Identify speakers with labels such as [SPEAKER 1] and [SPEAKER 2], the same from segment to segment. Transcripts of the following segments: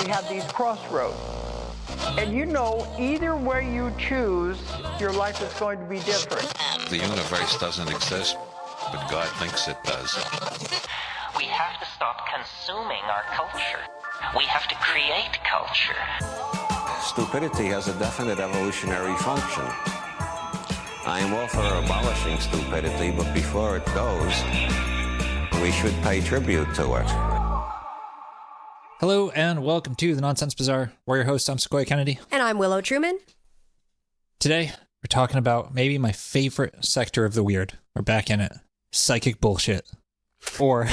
[SPEAKER 1] we have these crossroads. And you know, either way you choose, your life is going to be different.
[SPEAKER 2] The universe doesn't exist, but God thinks it does.
[SPEAKER 3] We have to stop consuming our culture. We have to create culture.
[SPEAKER 4] Stupidity has a definite evolutionary function. I am all for abolishing stupidity, but before it goes, we should pay tribute to it.
[SPEAKER 5] Hello and welcome to the Nonsense Bazaar. We're your hosts. I'm Sequoia Kennedy.
[SPEAKER 6] And I'm Willow Truman.
[SPEAKER 5] Today, we're talking about maybe my favorite sector of the weird. We're back in it. Psychic bullshit. Or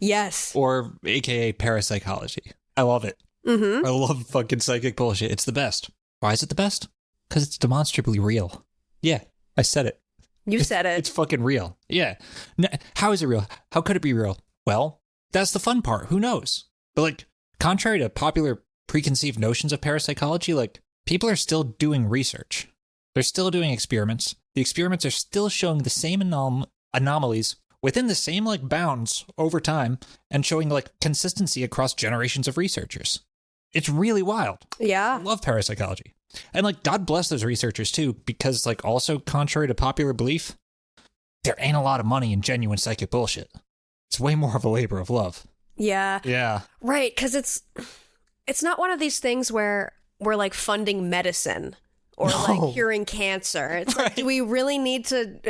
[SPEAKER 6] yes.
[SPEAKER 5] Or aka parapsychology. I love it.
[SPEAKER 6] Mm-hmm.
[SPEAKER 5] I love fucking psychic bullshit. It's the best. Why is it the best? Because it's demonstrably real. Yeah, I said it.
[SPEAKER 6] You said it.
[SPEAKER 5] It's fucking real. Yeah. How is it real? How could it be real? Well, that's the fun part. Who knows? But like, contrary to popular preconceived notions of parapsychology, like, people are still doing research. They're still doing experiments. The experiments are still showing the same anomalies within the same, like, bounds over time and showing, like, consistency across generations of researchers. It's really wild.
[SPEAKER 6] Yeah.
[SPEAKER 5] I love parapsychology. And, like, God bless those researchers, too, because, like, also contrary to popular belief, there ain't a lot of money in genuine psychic bullshit. It's way more of a labor of love.
[SPEAKER 6] Yeah.
[SPEAKER 5] Yeah.
[SPEAKER 6] Right, because it's not one of these things where we're like funding medicine or like curing cancer. It's like, do we really need to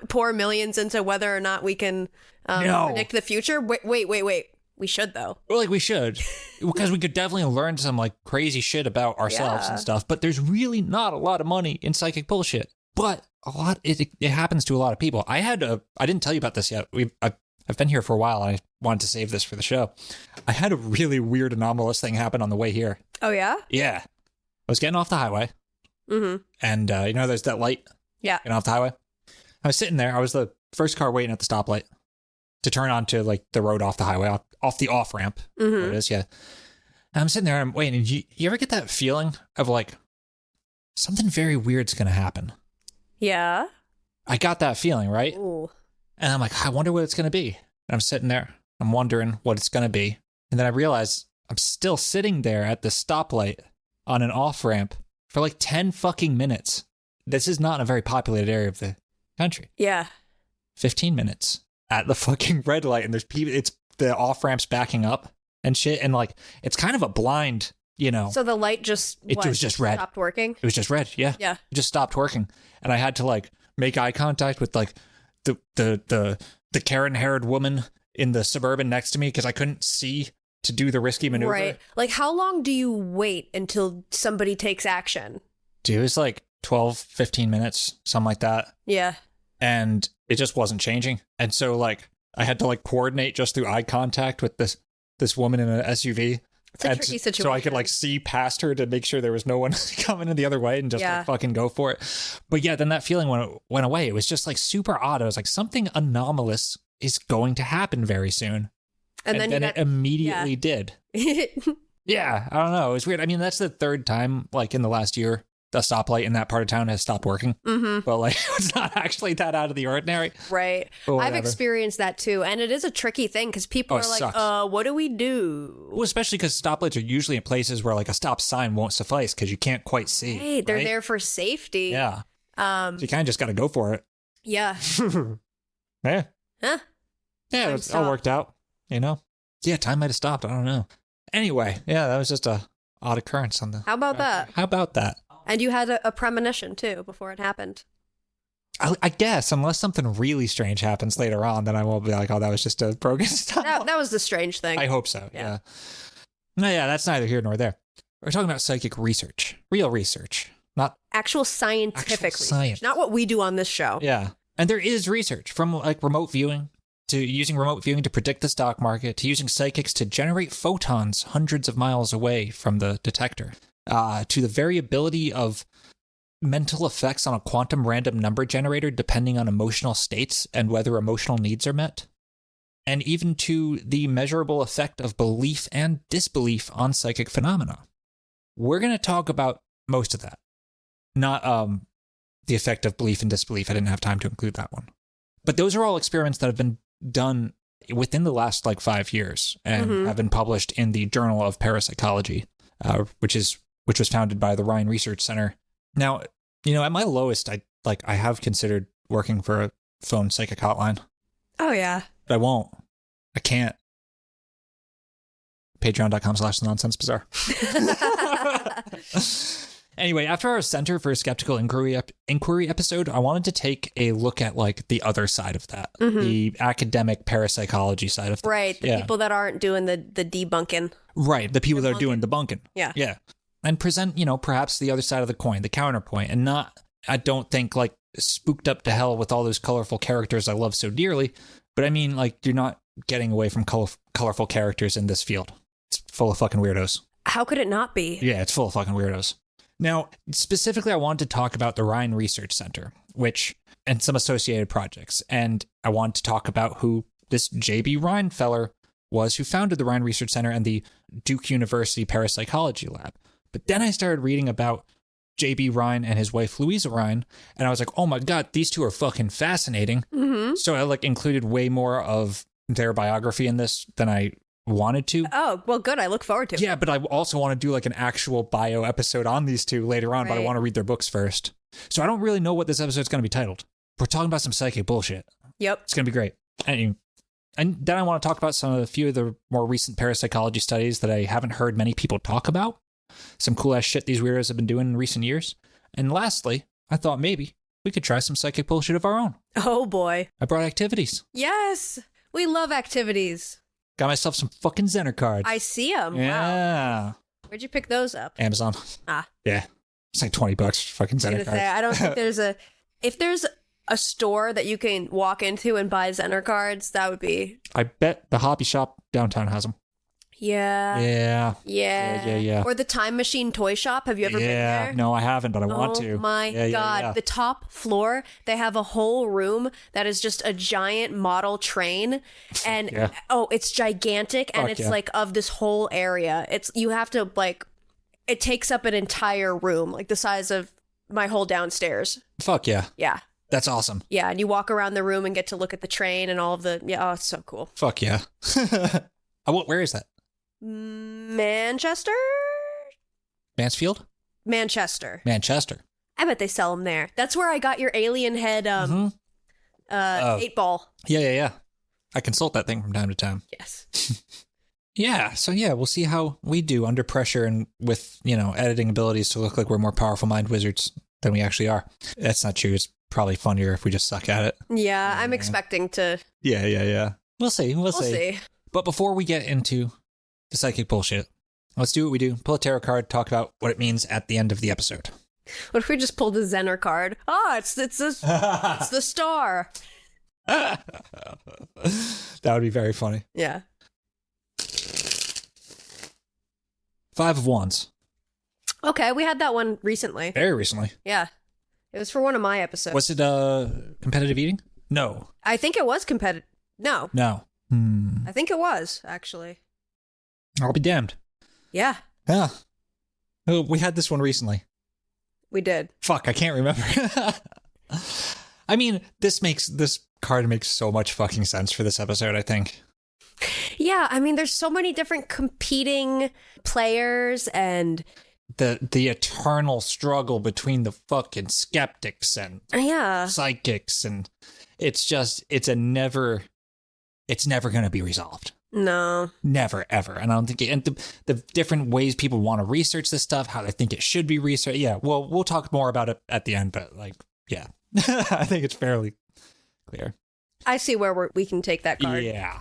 [SPEAKER 6] pour millions into whether or not we can predict the future? Wait. We should, though.
[SPEAKER 5] Well, like, we should, because we could definitely learn some like crazy shit about ourselves and stuff. But there's really not a lot of money in psychic bullshit. But it happens to a lot of people. I didn't tell you about this yet. I've been here for a while, and I wanted to save this for the show. I had a really weird, anomalous thing happen on the way here.
[SPEAKER 6] Oh, yeah?
[SPEAKER 5] Yeah. I was getting off the highway.
[SPEAKER 6] Mm-hmm.
[SPEAKER 5] And, there's that light?
[SPEAKER 6] Yeah.
[SPEAKER 5] Getting off the highway. I was sitting there. I was the first car waiting at the stoplight to turn onto, like, the road off the highway, off the off-ramp.
[SPEAKER 6] Mm-hmm.
[SPEAKER 5] Where it is, yeah. And I'm sitting there, and I'm waiting. And you ever get that feeling of, like, something very weird's going to happen?
[SPEAKER 6] Yeah.
[SPEAKER 5] I got that feeling, right?
[SPEAKER 6] Ooh.
[SPEAKER 5] And I'm like, I wonder what it's going to be. And I'm sitting there. I'm wondering what it's going to be. And then I realize I'm still sitting there at the stoplight on an off-ramp for like 10 fucking minutes. This is not a very populated area of the country.
[SPEAKER 6] Yeah.
[SPEAKER 5] 15 minutes at the fucking red light. And there's people, it's the off-ramps backing up and shit. And like, it's kind of a blind,
[SPEAKER 6] So the light just,
[SPEAKER 5] it was just red.
[SPEAKER 6] Stopped working?
[SPEAKER 5] It was just red, yeah.
[SPEAKER 6] Yeah.
[SPEAKER 5] It just stopped working. And I had to like make eye contact with like the Karen-haired woman in the Suburban next to me because I couldn't see to do the risky maneuver.
[SPEAKER 6] Right. Like, how long do you wait until somebody takes action?
[SPEAKER 5] Dude, it was like 12, 15 minutes, something like that.
[SPEAKER 6] Yeah.
[SPEAKER 5] And it just wasn't changing. And so like I had to like coordinate just through eye contact with this woman in an SUV.
[SPEAKER 6] It's a tricky situation.
[SPEAKER 5] So I could like see past her to make sure there was no one coming in the other way and just like fucking go for it. But yeah, then that feeling went away. It was just like super odd. I was like, something anomalous is going to happen very soon. And then it immediately did. Yeah, I don't know. It was weird. I mean, that's the third time like in the last year the stoplight in that part of town has stopped working.
[SPEAKER 6] Mm-hmm.
[SPEAKER 5] But like, it's not actually that out of the ordinary.
[SPEAKER 6] Right. I've experienced that too. And it is a tricky thing because people are like,
[SPEAKER 5] sucks.
[SPEAKER 6] What do we do?
[SPEAKER 5] Well, especially because stoplights are usually in places where like a stop sign won't suffice because you can't quite see.
[SPEAKER 6] Hey, they're there for safety.
[SPEAKER 5] Yeah. So you kind of just got to go for it.
[SPEAKER 6] Yeah.
[SPEAKER 5] Yeah.
[SPEAKER 6] Huh?
[SPEAKER 5] Yeah, it all worked out, Yeah, time might have stopped. I don't know. Anyway, yeah, that was just a odd occurrence on the...
[SPEAKER 6] How about that?
[SPEAKER 5] How about that?
[SPEAKER 6] And you had a premonition, too, before it happened.
[SPEAKER 5] I guess, unless something really strange happens later on, then I won't be like, oh, that was just a broken style.
[SPEAKER 6] That was the strange thing.
[SPEAKER 5] I hope so, yeah. No, yeah, that's neither here nor there. We're talking about psychic research. Real research. Not...
[SPEAKER 6] Actual scientific research.
[SPEAKER 5] Science.
[SPEAKER 6] Not what we do on this show.
[SPEAKER 5] Yeah. And there is research from like remote viewing to using remote viewing to predict the stock market to using psychics to generate photons hundreds of miles away from the detector to the variability of mental effects on a quantum random number generator depending on emotional states and whether emotional needs are met, and even to the measurable effect of belief and disbelief on psychic phenomena. We're going to talk about most of that, not the effect of belief and disbelief. I didn't have time to include that one. But those are all experiments that have been done within the last like 5 years and have been published in the Journal of Parapsychology, which was founded by the Rhine Research Center. Now, at my lowest, I have considered working for a phone psychic hotline.
[SPEAKER 6] Oh, yeah.
[SPEAKER 5] But I won't. I can't. Patreon.com/nonsensebazaar. Anyway, after our Center for Skeptical Inquiry episode, I wanted to take a look at like the other side of that, the academic parapsychology side of that.
[SPEAKER 6] Right, the people that aren't doing the debunking.
[SPEAKER 5] Right, the people that are doing debunking.
[SPEAKER 6] Yeah.
[SPEAKER 5] Yeah. And present, perhaps the other side of the coin, the counterpoint, and not, I don't think, like, spooked up to hell with all those colorful characters I love so dearly, but I mean, like, you're not getting away from colorful characters in this field. It's full of fucking weirdos.
[SPEAKER 6] How could it not be?
[SPEAKER 5] Yeah, it's full of fucking weirdos. Now, specifically, I wanted to talk about the Rhine Research Center, and some associated projects, and I wanted to talk about who this J.B. Rhine feller was who founded the Rhine Research Center and the Duke University Parapsychology Lab. But then I started reading about J.B. Rhine and his wife Louisa Rhine, and I was like, oh my god, these two are fucking fascinating. So I included way more of their biography in this than I wanted to.
[SPEAKER 6] Oh, well, good. I look forward to it.
[SPEAKER 5] Yeah, but I also want to do like an actual bio episode on these two later on, but I want to read their books first. So I don't really know what this episode's going to be titled. We're talking about some psychic bullshit.
[SPEAKER 6] Yep.
[SPEAKER 5] It's going to be great. And then I want to talk about a few of the more recent parapsychology studies that I haven't heard many people talk about. Some cool ass shit these weirdos have been doing in recent years. And lastly, I thought maybe we could try some psychic bullshit of our own.
[SPEAKER 6] Oh boy.
[SPEAKER 5] I brought activities.
[SPEAKER 6] Yes. We love activities.
[SPEAKER 5] Got myself some fucking Zener cards.
[SPEAKER 6] I see them.
[SPEAKER 5] Yeah.
[SPEAKER 6] Wow. Where'd you pick those up?
[SPEAKER 5] Amazon. Yeah. It's like $20 for fucking Zener cards.
[SPEAKER 6] I don't think if there's a store that you can walk into and buy Zener cards, that would be.
[SPEAKER 5] I bet the hobby shop downtown has them.
[SPEAKER 6] Yeah.
[SPEAKER 5] Yeah.
[SPEAKER 6] Or the Time Machine Toy Shop. Have you ever been there?
[SPEAKER 5] No, I haven't, but I want to.
[SPEAKER 6] Oh my God.
[SPEAKER 5] Yeah.
[SPEAKER 6] The top floor, they have a whole room that is just a giant model train. And it's gigantic. And it's like of this whole area. You have to it takes up an entire room, like the size of my whole downstairs.
[SPEAKER 5] Fuck yeah.
[SPEAKER 6] Yeah.
[SPEAKER 5] That's awesome.
[SPEAKER 6] Yeah. And you walk around the room and get to look at the train and all of the, it's so cool.
[SPEAKER 5] Fuck yeah. Where is that?
[SPEAKER 6] Manchester?
[SPEAKER 5] Mansfield?
[SPEAKER 6] Manchester. I bet they sell them there. That's where I got your alien head 8-ball.
[SPEAKER 5] Yeah. I consult that thing from time to time.
[SPEAKER 6] Yes.
[SPEAKER 5] So we'll see how we do under pressure and with, editing abilities to look like we're more powerful mind wizards than we actually are. That's not true. It's probably funnier if we just suck at it.
[SPEAKER 6] Yeah, I'm expecting to.
[SPEAKER 5] Yeah. We'll see. We'll see. But before we get into the psychic bullshit, let's do what we do. Pull a tarot card, talk about what it means at the end of the episode.
[SPEAKER 6] What if we just pulled a Zener card? It's the star.
[SPEAKER 5] That would be very funny.
[SPEAKER 6] Yeah.
[SPEAKER 5] 5 of Wands.
[SPEAKER 6] Okay, we had that one recently.
[SPEAKER 5] Very recently.
[SPEAKER 6] Yeah. It was for one of my episodes.
[SPEAKER 5] Was it competitive eating? No.
[SPEAKER 6] I think it was competitive. No. I think it was, actually.
[SPEAKER 5] I'll be damned.
[SPEAKER 6] Yeah.
[SPEAKER 5] Yeah. Oh, we had this one recently.
[SPEAKER 6] We did.
[SPEAKER 5] Fuck, I can't remember. I mean, this card makes so much fucking sense for this episode, I think.
[SPEAKER 6] Yeah, I mean, there's so many different competing players and
[SPEAKER 5] the eternal struggle between the fucking skeptics and psychics, and it's never going to be resolved.
[SPEAKER 6] No.
[SPEAKER 5] Never, ever. And I don't think and the different ways people want to research this stuff, how they think it should be researched. Yeah, well, we'll talk more about it at the end, but I think it's fairly clear.
[SPEAKER 6] I see where we can take that card.
[SPEAKER 5] Yeah.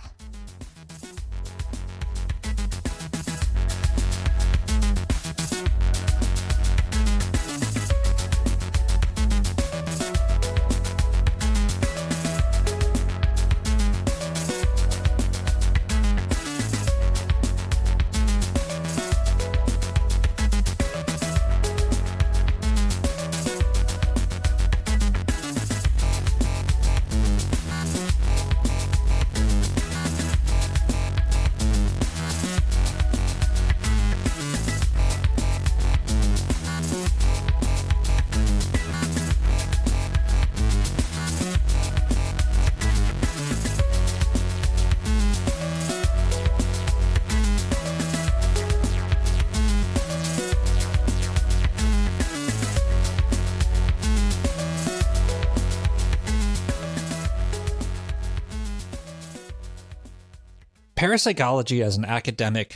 [SPEAKER 5] parapsychology as an academic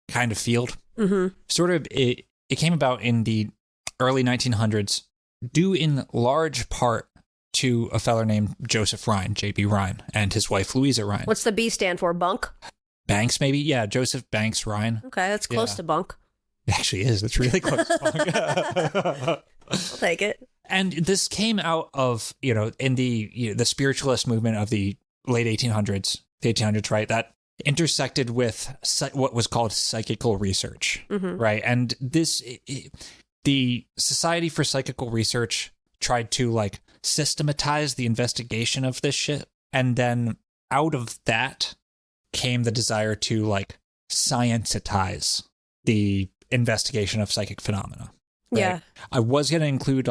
[SPEAKER 5] kind of field, sort of, it came about in the early 1900s, due in large part to a feller named Joseph Rhine, J.B. Rhine, and his wife Louisa Rhine.
[SPEAKER 6] What's the B stand for? Bunk?
[SPEAKER 5] Banks, maybe? Yeah, Joseph Banks Rhine.
[SPEAKER 6] Okay, that's close to bunk.
[SPEAKER 5] It actually is. It's really close to bunk.
[SPEAKER 6] I'll take it.
[SPEAKER 5] And this came out of, in the spiritualist movement of the late 1800s, right? That intersected with what was called psychical research, right? And the Society for Psychical Research tried to systematize the investigation of this shit. And then out of that came the desire to scientitize the investigation of psychic phenomena. Right?
[SPEAKER 6] Yeah.
[SPEAKER 5] I was going to include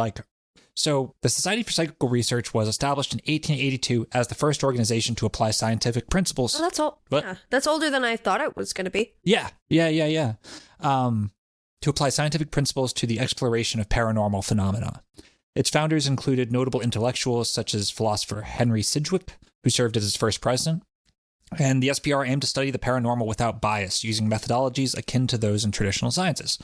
[SPEAKER 5] so the Society for Psychical Research was established in 1882 as the first organization to apply scientific principles.
[SPEAKER 6] Oh, that's old. Yeah, that's older than I thought it was going to be.
[SPEAKER 5] Yeah. To apply scientific principles to the exploration of paranormal phenomena. Its founders included notable intellectuals such as philosopher Henry Sidgwick, who served as its first president. And the SPR aimed to study the paranormal without bias, using methodologies akin to those in traditional sciences.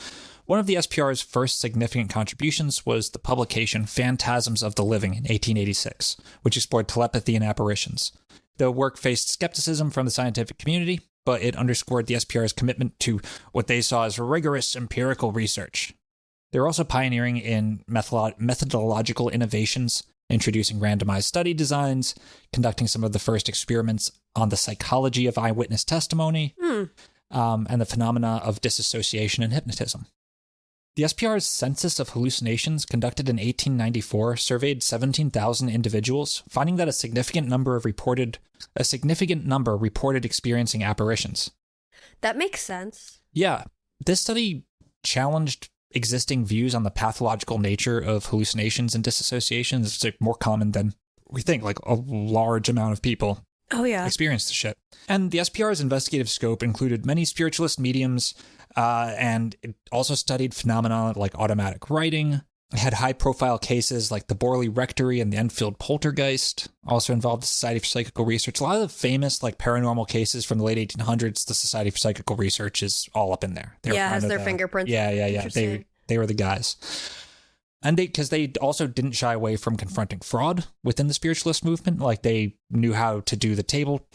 [SPEAKER 5] One of the SPR's first significant contributions was the publication Phantasms of the Living in 1886, which explored telepathy and apparitions. The work faced skepticism from the scientific community, but it underscored the SPR's commitment to what they saw as rigorous empirical research. They were also pioneering in methodological innovations, introducing randomized study designs, conducting some of the first experiments on the psychology of eyewitness testimony, and the phenomena of disassociation and hypnotism. The SPR's Census of Hallucinations, conducted in 1894, surveyed 17,000 individuals, finding that a significant number reported experiencing apparitions.
[SPEAKER 6] That makes sense.
[SPEAKER 5] Yeah. This study challenged existing views on the pathological nature of hallucinations and disassociations. It's more common than we think. A large amount of people experience the shit. And the SPR's investigative scope included many spiritualist mediums, and it also studied phenomena like automatic writing. It had high-profile cases like the Borley Rectory and the Enfield Poltergeist, also involved the Society for Psychical Research. A lot of the famous paranormal cases from the late 1800s, the Society for Psychical Research is all up in there.
[SPEAKER 6] Has their fingerprints.
[SPEAKER 5] Yeah. They were the guys. And because they also didn't shy away from confronting fraud within the spiritualist movement. They knew how to do the table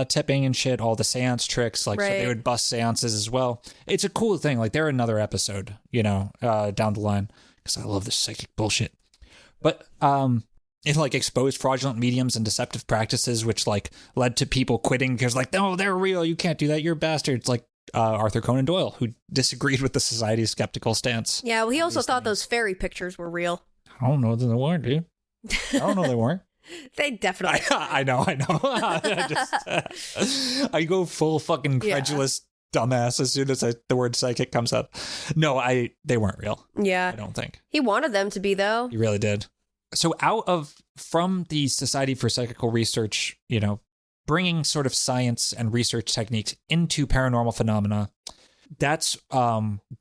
[SPEAKER 5] tipping and shit, all the seance tricks. So they would bust seances as well. It's a cool thing. They're another episode, down the line. Because I love this psychic bullshit. But it exposed fraudulent mediums and deceptive practices, which led to people quitting because no, they're real. You can't do that. You're bastards. Arthur Conan Doyle, who disagreed with the Society's skeptical stance.
[SPEAKER 6] Yeah, well, he also thought those fairy pictures were real.
[SPEAKER 5] I don't know that they weren't, dude. I don't know they weren't.
[SPEAKER 6] They definitely.
[SPEAKER 5] I know. I go full fucking credulous dumbass as soon as the word psychic comes up. No, they weren't real.
[SPEAKER 6] Yeah.
[SPEAKER 5] I don't think.
[SPEAKER 6] He wanted them to be, though.
[SPEAKER 5] He really did. So from the Society for Psychical Research, bringing sort of science and research techniques into paranormal phenomena, that's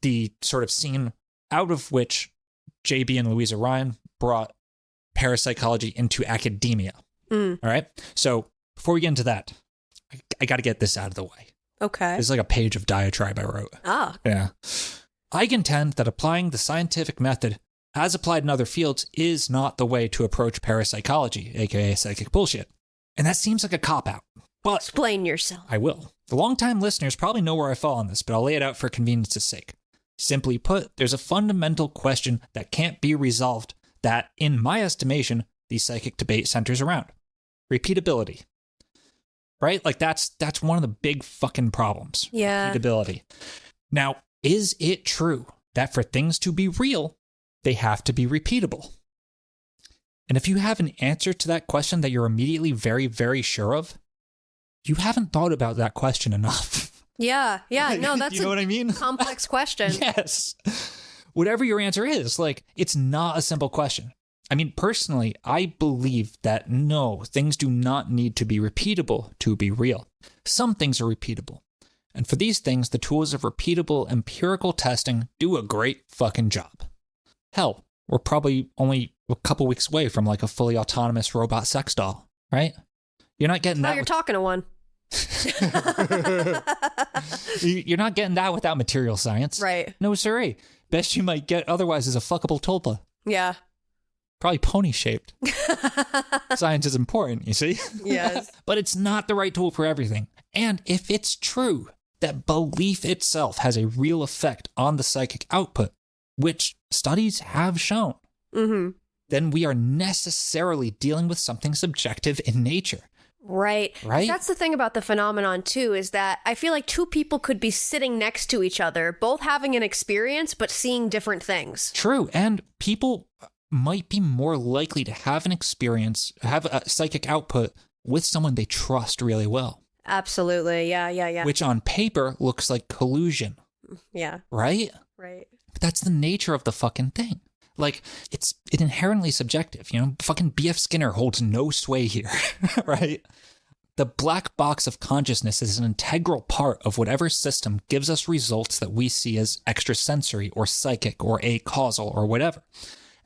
[SPEAKER 5] the sort of scene out of which J.B. and Louisa Rhine brought parapsychology into academia. All right? So before we get into that, I got to get this out of the way.
[SPEAKER 6] Okay.
[SPEAKER 5] It's a page of diatribe I wrote.
[SPEAKER 6] Ah.
[SPEAKER 5] Yeah. I contend that applying the scientific method as applied in other fields is not the way to approach parapsychology, aka psychic bullshit. And that seems like a cop-out. But
[SPEAKER 6] explain yourself.
[SPEAKER 5] I will. The longtime listeners probably know where I fall on this, but I'll lay it out for convenience's sake. Simply put, there's a fundamental question that can't be resolved that, in my estimation, the psychic debate centers around. Repeatability. Right? That's one of the big fucking problems.
[SPEAKER 6] Yeah.
[SPEAKER 5] Repeatability. Now, is it true that for things to be real, they have to be repeatable? And if you have an answer to that question that you're immediately very, very sure of, you haven't thought about that question enough.
[SPEAKER 6] Yeah. No, that's
[SPEAKER 5] you know what I mean?
[SPEAKER 6] Complex question.
[SPEAKER 5] Yes. Whatever your answer is, it's not a simple question. I mean, personally, I believe that no, things do not need to be repeatable to be real. Some things are repeatable. And for these things, the tools of repeatable empirical testing do a great fucking job. Hell, we're probably only a couple weeks away from a fully autonomous robot sex doll, right? You're not getting that.
[SPEAKER 6] You're talking to one.
[SPEAKER 5] You're not getting that without material science.
[SPEAKER 6] Right.
[SPEAKER 5] No, siree. Best you might get otherwise is a fuckable tulpa.
[SPEAKER 6] Yeah.
[SPEAKER 5] Probably pony-shaped. Science is important, you see?
[SPEAKER 6] Yes.
[SPEAKER 5] But it's not the right tool for everything. And if it's true that belief itself has a real effect on the psychic output, which studies have shown, then we are necessarily dealing with something subjective in nature.
[SPEAKER 6] Right.
[SPEAKER 5] Right?
[SPEAKER 6] That's the thing about the phenomenon, too, is that I feel like two people could be sitting next to each other, both having an experience, but seeing different things.
[SPEAKER 5] True. And people might be more likely to have an experience, have a psychic output with someone they trust really well.
[SPEAKER 6] Absolutely. Yeah.
[SPEAKER 5] Which on paper looks like collusion.
[SPEAKER 6] Yeah.
[SPEAKER 5] Right?
[SPEAKER 6] Right.
[SPEAKER 5] But that's the nature of the fucking thing. Like, it's inherently subjective, you know? Fucking B.F. Skinner holds no sway here, right? The black box of consciousness is an integral part of whatever system gives us results that we see as extrasensory or psychic or acausal or whatever.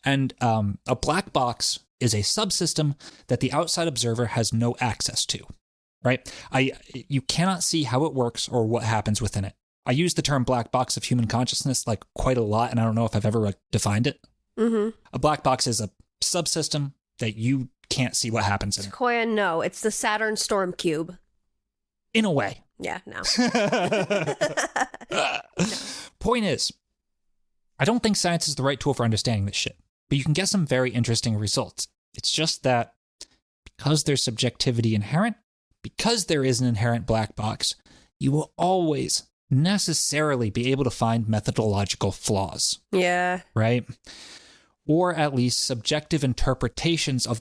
[SPEAKER 5] And a black box is a subsystem that the outside observer has no access to, right? You cannot see how it works or what happens within it. I use the term black box of human consciousness like quite a lot, and I don't know if I've ever defined it. A black box is a subsystem that you can't see what happens in it.
[SPEAKER 6] Sequoia, no. It's the Saturn storm cube.
[SPEAKER 5] In a way.
[SPEAKER 6] Yeah, no.
[SPEAKER 5] Point is, I don't think science is the right tool for understanding this shit, but you can get some very interesting results. It's just that because there's subjectivity inherent, because there is an inherent black box, you will always necessarily be able to find methodological flaws.
[SPEAKER 6] Yeah.
[SPEAKER 5] Right? Or at least subjective interpretations of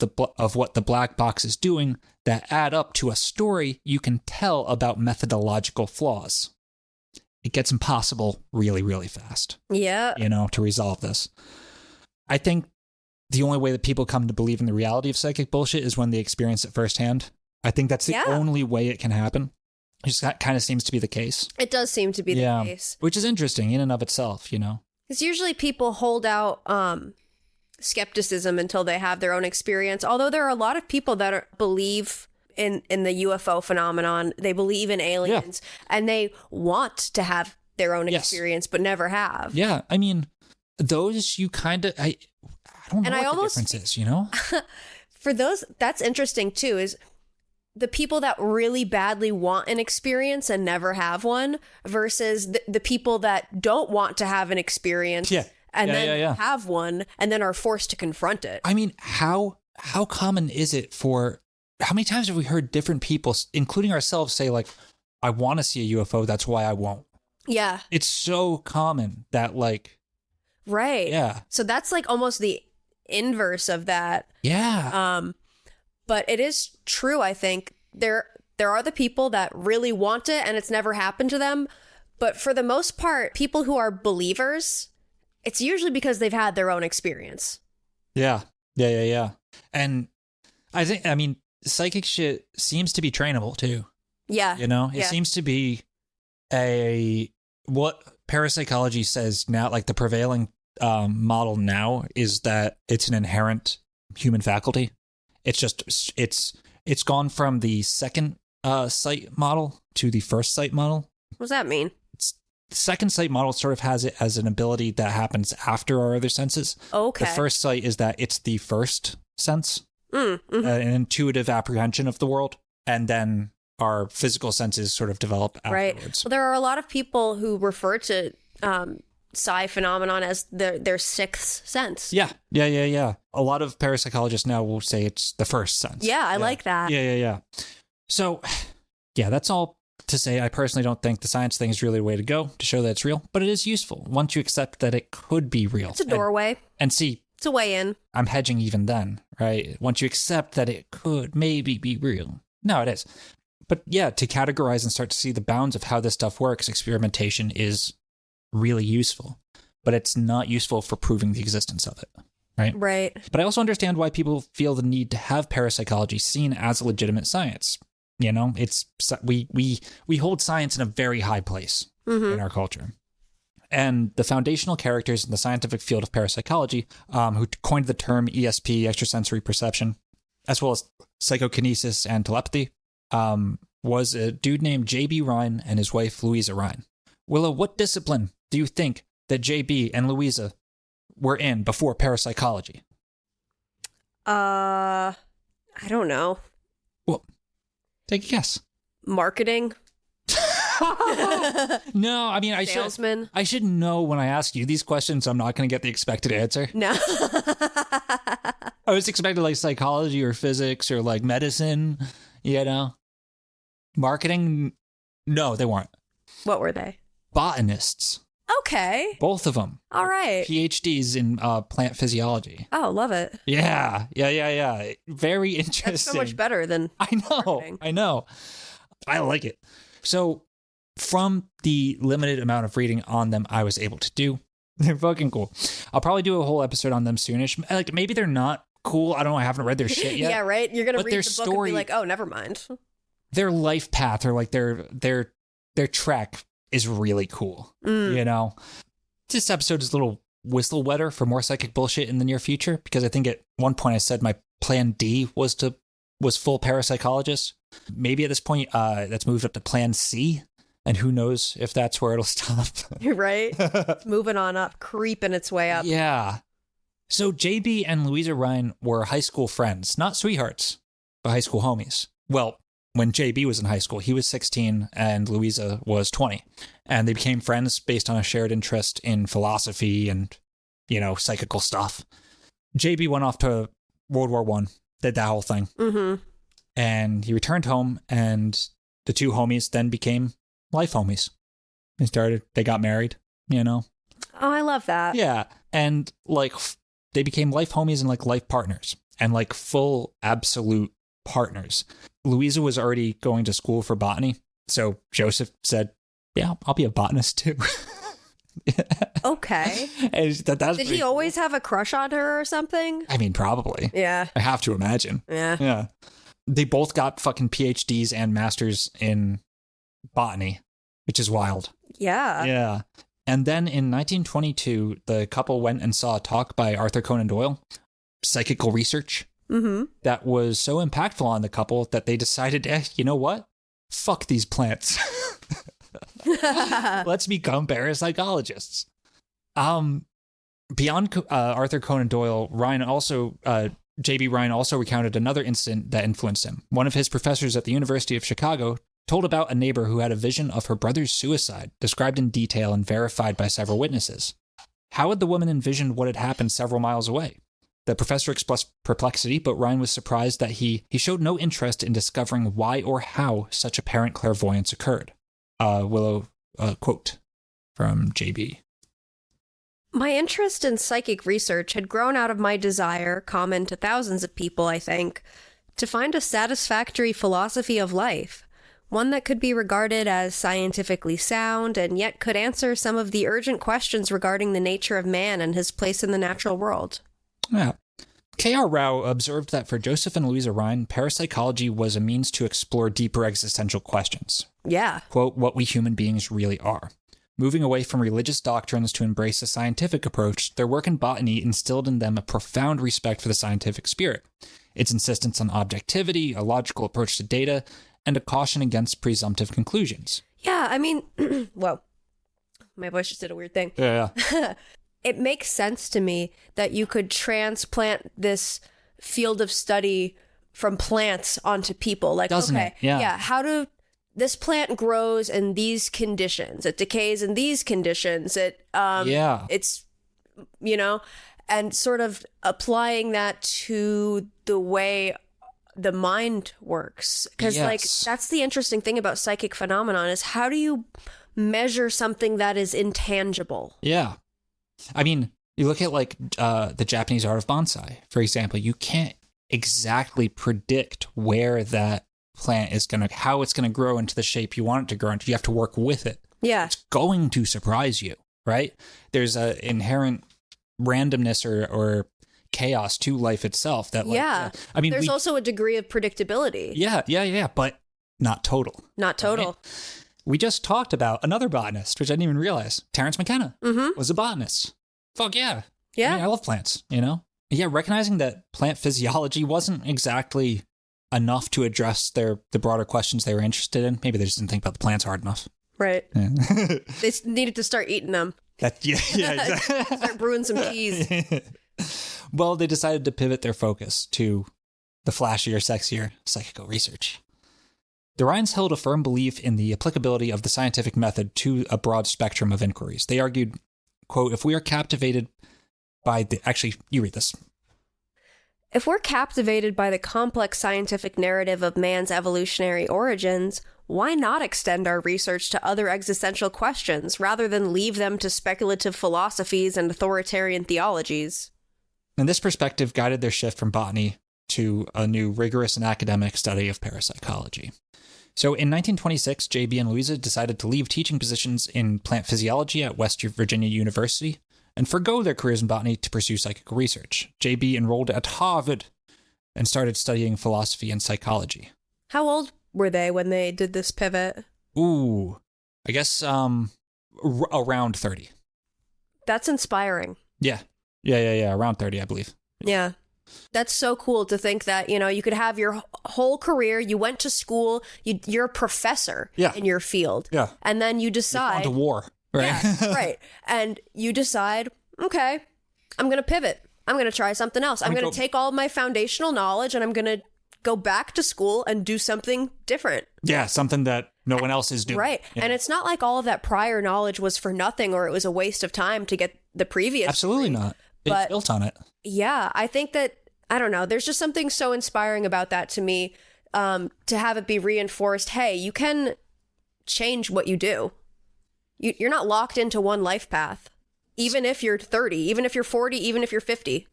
[SPEAKER 5] what the black box is doing that add up to a story you can tell about methodological flaws. It gets impossible really, really fast.
[SPEAKER 6] Yeah.
[SPEAKER 5] You know, to resolve this. I think the only way that people come to believe in the reality of psychic bullshit is when they experience it firsthand. I think that's the only way it can happen. It just kind of seems to be the case.
[SPEAKER 6] It does seem to be the case.
[SPEAKER 5] Which is interesting in and of itself, you know?
[SPEAKER 6] Because usually people hold out skepticism until they have their own experience. Although there are a lot of people that believe in the UFO phenomenon. They believe in aliens and they want to have their own experience, but never have.
[SPEAKER 5] Yeah. I mean, those you kind of, I don't know what the difference is, you know?
[SPEAKER 6] For those, that's interesting too, is the people that really badly want an experience and never have one versus the people that don't want to have an experience and then have one and then are forced to confront it.
[SPEAKER 5] I mean, how common is it for, how many times have we heard different people, including ourselves, say like, I want to see a UFO, that's why I won't. Yeah. It's so common that like.
[SPEAKER 6] Right.
[SPEAKER 5] Yeah.
[SPEAKER 6] So that's like almost the inverse of that.
[SPEAKER 5] Yeah.
[SPEAKER 6] But it is true, I think. There are the people that really want it and it's never happened to them. But for the most part, people who are believers, it's usually because they've had their own experience.
[SPEAKER 5] Yeah. And I mean, psychic shit seems to be trainable too.
[SPEAKER 6] Yeah.
[SPEAKER 5] You know, it seems to be what parapsychology says now, like the prevailing model now is that it's an inherent human faculty. It's just, it's gone from the second sight model to the first sight model.
[SPEAKER 6] What does that mean?
[SPEAKER 5] The second sight model sort of has it as an ability that happens after our other senses.
[SPEAKER 6] Okay.
[SPEAKER 5] The first sight is that it's the first sense, an intuitive apprehension of the world, and then our physical senses sort of develop afterwards.
[SPEAKER 6] Right. Well, there are a lot of people who refer to psi phenomenon as their sixth sense.
[SPEAKER 5] Yeah. A lot of parapsychologists now will say it's the first sense.
[SPEAKER 6] Yeah, I like that.
[SPEAKER 5] Yeah. So, yeah, that's all to say. I personally don't think the science thing is really the way to go to show that it's real, but it is useful once you accept that it could be real.
[SPEAKER 6] It's a doorway.
[SPEAKER 5] And see,
[SPEAKER 6] it's a way in.
[SPEAKER 5] I'm hedging even then, right? Once you accept that it could maybe be real. No, it is. But yeah, to categorize and start to see the bounds of how this stuff works, experimentation is really useful, but it's not useful for proving the existence of it, right?
[SPEAKER 6] Right.
[SPEAKER 5] But I also understand why people feel the need to have parapsychology seen as a legitimate science. You know, it's we hold science in a very high place in our culture. And the foundational characters in the scientific field of parapsychology, who coined the term ESP, extrasensory perception, as well as psychokinesis and telepathy, was a dude named J.B. Rhine and his wife, Louisa Rhine. Willow, what discipline do you think that J.B. and Louisa were in before parapsychology?
[SPEAKER 6] I don't know.
[SPEAKER 5] Well, take a guess.
[SPEAKER 6] Marketing?
[SPEAKER 5] No, I mean,
[SPEAKER 6] Salesman?
[SPEAKER 5] I should know when I ask you these questions, I'm not going to get the expected answer.
[SPEAKER 6] No.
[SPEAKER 5] I was expecting like psychology or physics or like medicine, you know? Marketing? No, they weren't.
[SPEAKER 6] What were they?
[SPEAKER 5] Botanists.
[SPEAKER 6] Okay.
[SPEAKER 5] Both of them.
[SPEAKER 6] All right.
[SPEAKER 5] PhDs in plant physiology.
[SPEAKER 6] Oh, love it.
[SPEAKER 5] Yeah. Very interesting.
[SPEAKER 6] That's so much better than marketing.
[SPEAKER 5] I know. I like it. So from the limited amount of reading on them I was able to do, they're fucking cool. I'll probably do a whole episode on them soonish. Like, maybe they're not cool. I don't know. I haven't read their shit yet.
[SPEAKER 6] Yeah, right? You're going to
[SPEAKER 5] But
[SPEAKER 6] read
[SPEAKER 5] their
[SPEAKER 6] the book and be like, oh, never mind.
[SPEAKER 5] Their life path or like their trek is really cool. You know? This episode is a little whistle wetter for more psychic bullshit in the near future, because I think at one point I said my plan D was full parapsychologist. Maybe at this point that's moved up to plan C, and who knows if that's where it'll stop.
[SPEAKER 6] Right? It's moving on up, creeping its way up.
[SPEAKER 5] Yeah. So JB and Louisa Rhine were high school friends, not sweethearts, but high school homies. Well, when JB was in high school, he was 16 and Louisa was 20. And they became friends based on a shared interest in philosophy and, you know, psychical stuff. JB went off to World War I, did that whole thing. Mm-hmm. And he returned home, and the two homies then became life homies. They got married, you know?
[SPEAKER 6] Oh, I love that.
[SPEAKER 5] Yeah. And like, they became life homies and like life partners and like full absolute partners. Louisa was already going to school for botany. So Joseph said, yeah, I'll be a botanist too.
[SPEAKER 6] Okay.
[SPEAKER 5] Did
[SPEAKER 6] he always have a crush on her or something?
[SPEAKER 5] I mean, probably.
[SPEAKER 6] Yeah.
[SPEAKER 5] I have to imagine.
[SPEAKER 6] Yeah.
[SPEAKER 5] They both got fucking PhDs and masters in botany, which is wild.
[SPEAKER 6] Yeah.
[SPEAKER 5] Yeah. And then in 1922, the couple went and saw a talk by Arthur Conan Doyle, Psychical Research, that was so impactful on the couple that they decided, you know what? Fuck these plants. Let's become parapsychologists. Beyond Arthur Conan Doyle, J.B. Rhine also recounted another incident that influenced him. One of his professors at the University of Chicago told about a neighbor who had a vision of her brother's suicide, described in detail and verified by several witnesses. How had the woman envisioned what had happened several miles away? The professor expressed perplexity, but Rhine was surprised that he showed no interest in discovering why or how such apparent clairvoyance occurred. Willow, quote from JB.
[SPEAKER 6] My interest in psychic research had grown out of my desire, common to thousands of people, I think, to find a satisfactory philosophy of life, one that could be regarded as scientifically sound and yet could answer some of the urgent questions regarding the nature of man and his place in the natural world.
[SPEAKER 5] Yeah. K.R. Rao observed that for Joseph and Louisa Rhine, parapsychology was a means to explore deeper existential questions.
[SPEAKER 6] Yeah.
[SPEAKER 5] Quote, what we human beings really are. Moving away from religious doctrines to embrace a scientific approach, their work in botany instilled in them a profound respect for the scientific spirit, its insistence on objectivity, a logical approach to data, and a caution against presumptive conclusions.
[SPEAKER 6] Yeah, I mean, whoa. My voice just did a weird thing.
[SPEAKER 5] Yeah.
[SPEAKER 6] It makes sense to me that you could transplant this field of study from plants onto people. Like,
[SPEAKER 5] doesn't
[SPEAKER 6] okay,
[SPEAKER 5] it? Yeah.
[SPEAKER 6] How do this plant grows in these conditions? It decays in these conditions. It's, you know, and sort of applying that to the way the mind works. Because like, that's the interesting thing about psychic phenomenon is how do you measure something that is intangible?
[SPEAKER 5] Yeah. I mean, you look at like the Japanese art of bonsai, for example. You can't exactly predict where that plant is how it's going to grow into the shape you want it to grow into. You have to work with it.
[SPEAKER 6] Yeah.
[SPEAKER 5] It's going to surprise you, right? There's an inherent randomness or chaos to life itself. That I mean,
[SPEAKER 6] there's also a degree of predictability.
[SPEAKER 5] Yeah, but not total.
[SPEAKER 6] Not total.
[SPEAKER 5] Right? We just talked about another botanist, which I didn't even realize. Terrence McKenna was a botanist. Fuck yeah.
[SPEAKER 6] Yeah.
[SPEAKER 5] I mean, I love plants, you know? Yeah, recognizing that plant physiology wasn't exactly enough to address the broader questions they were interested in. Maybe they just didn't think about the plants hard enough.
[SPEAKER 6] Right.
[SPEAKER 5] Yeah.
[SPEAKER 6] They needed to start eating them.
[SPEAKER 5] Yeah, exactly.
[SPEAKER 6] Start brewing some teas.
[SPEAKER 5] Well, they decided to pivot their focus to the flashier, sexier psychical research. The Rhines held a firm belief in the applicability of the scientific method to a broad spectrum of inquiries. They argued, quote, if we are captivated by the... Actually, you read this.
[SPEAKER 6] If we're captivated by the complex scientific narrative of man's evolutionary origins, why not extend our research to other existential questions rather than leave them to speculative philosophies and authoritarian theologies?
[SPEAKER 5] And this perspective guided their shift from botany to a new rigorous and academic study of parapsychology. So in 1926, J.B. and Louisa decided to leave teaching positions in plant physiology at West Virginia University and forgo their careers in botany to pursue psychical research. J.B. enrolled at Harvard and started studying philosophy and psychology.
[SPEAKER 6] How old were they when they did this pivot?
[SPEAKER 5] Ooh, I guess around 30.
[SPEAKER 6] That's inspiring.
[SPEAKER 5] Yeah, around 30, I believe.
[SPEAKER 6] Yeah. That's so cool to think that, you know, you could have your whole career, you went to school, you're a professor in your field.
[SPEAKER 5] Yeah.
[SPEAKER 6] And then you decide...
[SPEAKER 5] You've gone to war, right?
[SPEAKER 6] Yeah, right. And you decide, okay, I'm going to pivot. I'm going to try something else. I'm going to take all of my foundational knowledge and I'm going to go back to school and do something different.
[SPEAKER 5] Yeah, something that no one else is doing.
[SPEAKER 6] Right.
[SPEAKER 5] Yeah.
[SPEAKER 6] And it's not like all of that prior knowledge was for nothing or it was a waste of time to get the previous.
[SPEAKER 5] Absolutely
[SPEAKER 6] degree.
[SPEAKER 5] not. It's built on it.
[SPEAKER 6] Yeah, I think that, I don't know, there's just something so inspiring about that to me, to have it be reinforced. Hey, you can change what you do. You're not locked into one life path, even if you're 30, even if you're 40, even if you're 50.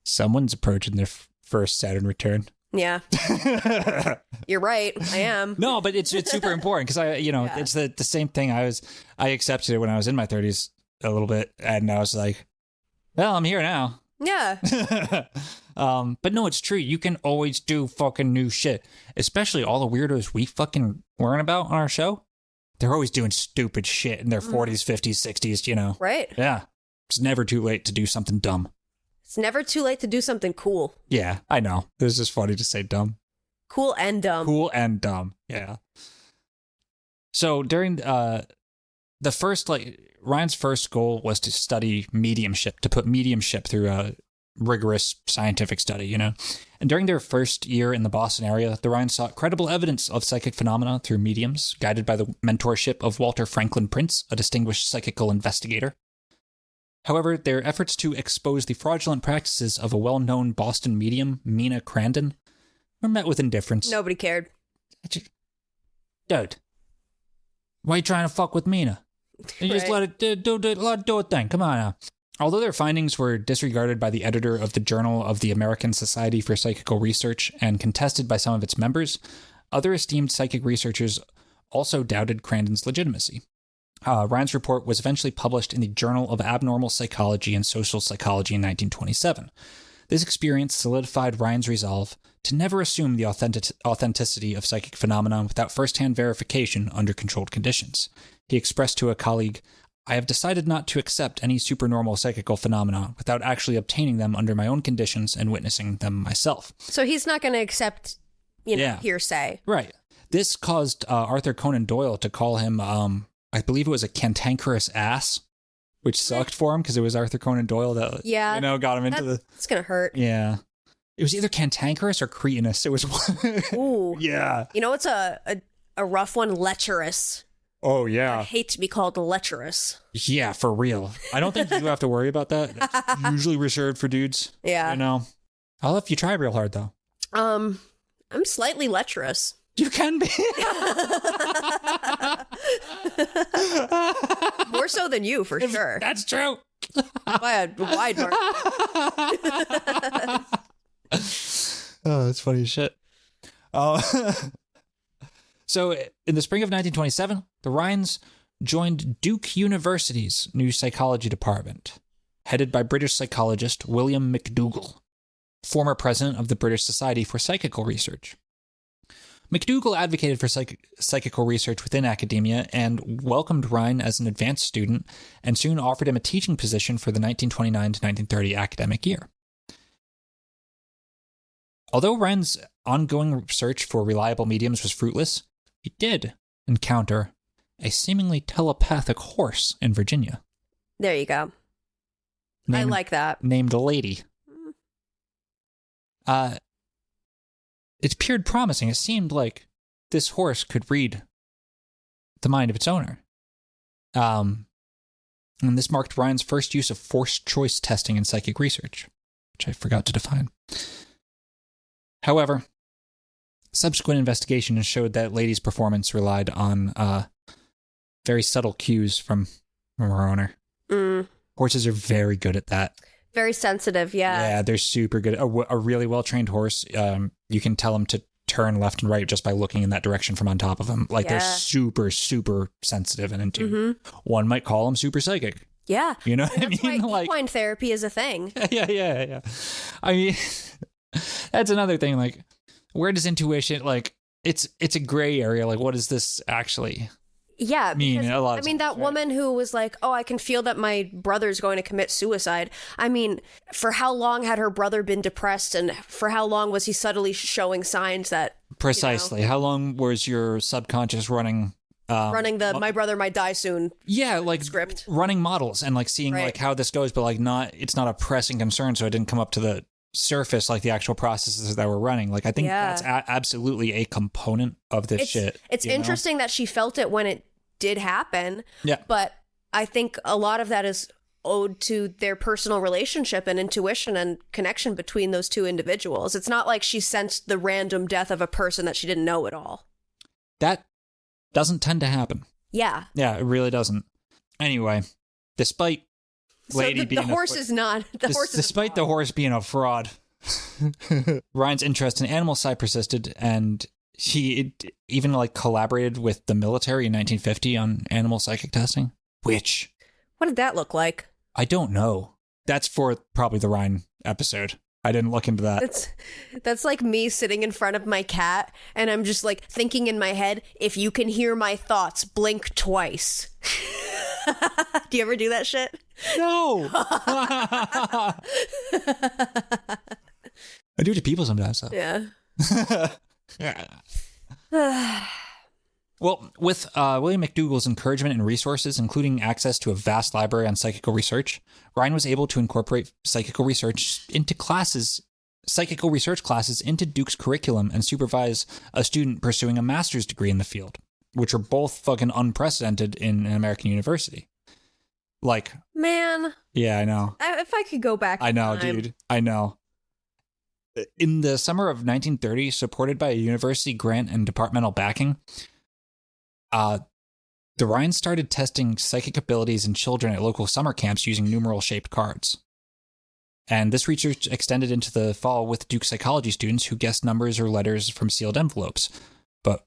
[SPEAKER 5] Someone's approaching their first Saturn return.
[SPEAKER 6] Yeah. You're right. I am.
[SPEAKER 5] No, but it's super important because it's the same thing. I accepted it when I was in my 30s a little bit, and I was like, well, I'm here now.
[SPEAKER 6] Yeah.
[SPEAKER 5] But no, it's true. You can always do fucking new shit, especially all the weirdos we fucking learn about on our show. They're always doing stupid shit in their 40s, 50s, 60s, you know.
[SPEAKER 6] Right.
[SPEAKER 5] Yeah. It's never too late to do something dumb.
[SPEAKER 6] It's never too late to do something cool.
[SPEAKER 5] Yeah, I know. It was just funny to say dumb.
[SPEAKER 6] Cool and dumb.
[SPEAKER 5] Cool and dumb. Yeah. So during the first, Ryan's first goal was to study mediumship, to put mediumship through a rigorous scientific study, you know. And during their first year in the Boston area, the Rhines sought credible evidence of psychic phenomena through mediums, guided by the mentorship of Walter Franklin Prince, a distinguished psychical investigator. However, their efforts to expose the fraudulent practices of a well-known Boston medium, Mina Crandon, were met with indifference.
[SPEAKER 6] Nobody cared.
[SPEAKER 5] Dude, why are you trying to fuck with Mina? You just
[SPEAKER 6] Right.
[SPEAKER 5] let it do a thing. Come on now. Although their findings were disregarded by the editor of the Journal of the American Society for Psychical Research and contested by some of its members, other esteemed psychic researchers also doubted Crandon's legitimacy. Ryan's report was eventually published in the Journal of Abnormal Psychology and Social Psychology in 1927. This experience solidified Ryan's resolve to never assume the authenticity of psychic phenomena without first-hand verification under controlled conditions. He expressed to a colleague, I have decided not to accept any supernormal psychical phenomena without actually obtaining them under my own conditions and witnessing them myself.
[SPEAKER 6] So he's not going to accept, hearsay.
[SPEAKER 5] Right. This caused Arthur Conan Doyle to call him, I believe it was a cantankerous ass, which sucked for him because it was Arthur Conan Doyle that, got him into the...
[SPEAKER 6] It's going to hurt.
[SPEAKER 5] Yeah. It was either cantankerous or cretinous. It was...
[SPEAKER 6] Ooh.
[SPEAKER 5] Yeah.
[SPEAKER 6] You know, it's a rough one, lecherous.
[SPEAKER 5] Oh, yeah.
[SPEAKER 6] I hate to be called lecherous.
[SPEAKER 5] Yeah, for real. I don't think you have to worry about that. That's usually reserved for dudes.
[SPEAKER 6] Yeah.
[SPEAKER 5] You know? I'll let you try real hard, though.
[SPEAKER 6] I'm slightly lecherous.
[SPEAKER 5] You can be.
[SPEAKER 6] More so than you, for sure.
[SPEAKER 5] That's true.
[SPEAKER 6] By a wide margin.
[SPEAKER 5] Oh, that's funny as shit. So, in the spring of 1927, the Rhines joined Duke University's new psychology department, headed by British psychologist William McDougall, former president of the British Society for Psychical Research. McDougall advocated for psychical research within academia and welcomed Rhine as an advanced student and soon offered him a teaching position for the 1929 to 1930 academic year. Although Rhine's ongoing search for reliable mediums was fruitless, he did encounter a seemingly telepathic horse in Virginia.
[SPEAKER 6] There you go. I like that.
[SPEAKER 5] Named Lady. It appeared promising. It seemed like this horse could read the mind of its owner. And this marked Rhine's first use of forced choice testing in psychic research, which I forgot to define. However, subsequent investigation showed that Lady's performance relied on very subtle cues from her owner. Horses are very good at that.
[SPEAKER 6] Very sensitive, yeah.
[SPEAKER 5] Yeah, they're super good. A really well-trained horse, you can tell them to turn left and right just by looking in that direction from on top of them. Like, they're super, super sensitive and in tune. One might call them super psychic.
[SPEAKER 6] Yeah.
[SPEAKER 5] You know what I mean?
[SPEAKER 6] Why equine therapy is a thing.
[SPEAKER 5] Yeah. I mean, that's another thing. Like, where does intuition, like, it's a gray area. Like, what does this actually mean? A lot of times,
[SPEAKER 6] that woman who was like, oh, I can feel that my brother's going to commit suicide. I mean, for how long had her brother been depressed, and for how long was he subtly showing signs that...
[SPEAKER 5] Precisely. How long was your subconscious running
[SPEAKER 6] the my brother might die soon script?
[SPEAKER 5] Running models and, like, seeing, like, how this goes, but, like, it's not a pressing concern, so it didn't come up to the surface like the actual processes that were running. Like, I think that's absolutely a component of this shit.
[SPEAKER 6] It's interesting that she felt it when it did happen. Yeah. But I think a lot of that is owed to their personal relationship and intuition and connection between those two individuals. It's not like she sensed the random death of a person that she didn't know at all.
[SPEAKER 5] That doesn't tend to happen.
[SPEAKER 6] Yeah.
[SPEAKER 5] Yeah, it really doesn't. Anyway, despite Lady being
[SPEAKER 6] the horse is not the horse.
[SPEAKER 5] Despite the horse being a fraud, Rhine's interest in animal psi persisted, and he even like collaborated with the military in 1950 on animal psychic testing. Which,
[SPEAKER 6] what did that look like?
[SPEAKER 5] I don't know. That's for probably the Rhine episode. I didn't look into that.
[SPEAKER 6] That's like me sitting in front of my cat, and I'm just like thinking in my head, if you can hear my thoughts, blink twice. Do you ever do that shit?
[SPEAKER 5] No. I do it to people sometimes, though.
[SPEAKER 6] Yeah.
[SPEAKER 5] Well, with William McDougall's encouragement and resources, including access to a vast library on psychical research, Rhine was able to incorporate psychical research into psychical research classes into Duke's curriculum and supervise a student pursuing a master's degree in the field, which are both fucking unprecedented in an American university. Like,
[SPEAKER 6] man.
[SPEAKER 5] Yeah, I know.
[SPEAKER 6] If I could go back.
[SPEAKER 5] I know, dude. I know. In the summer of 1930, supported by a university grant and departmental backing, the Rhine started testing psychic abilities in children at local summer camps using numeral-shaped cards. And this research extended into the fall with Duke psychology students who guessed numbers or letters from sealed envelopes, but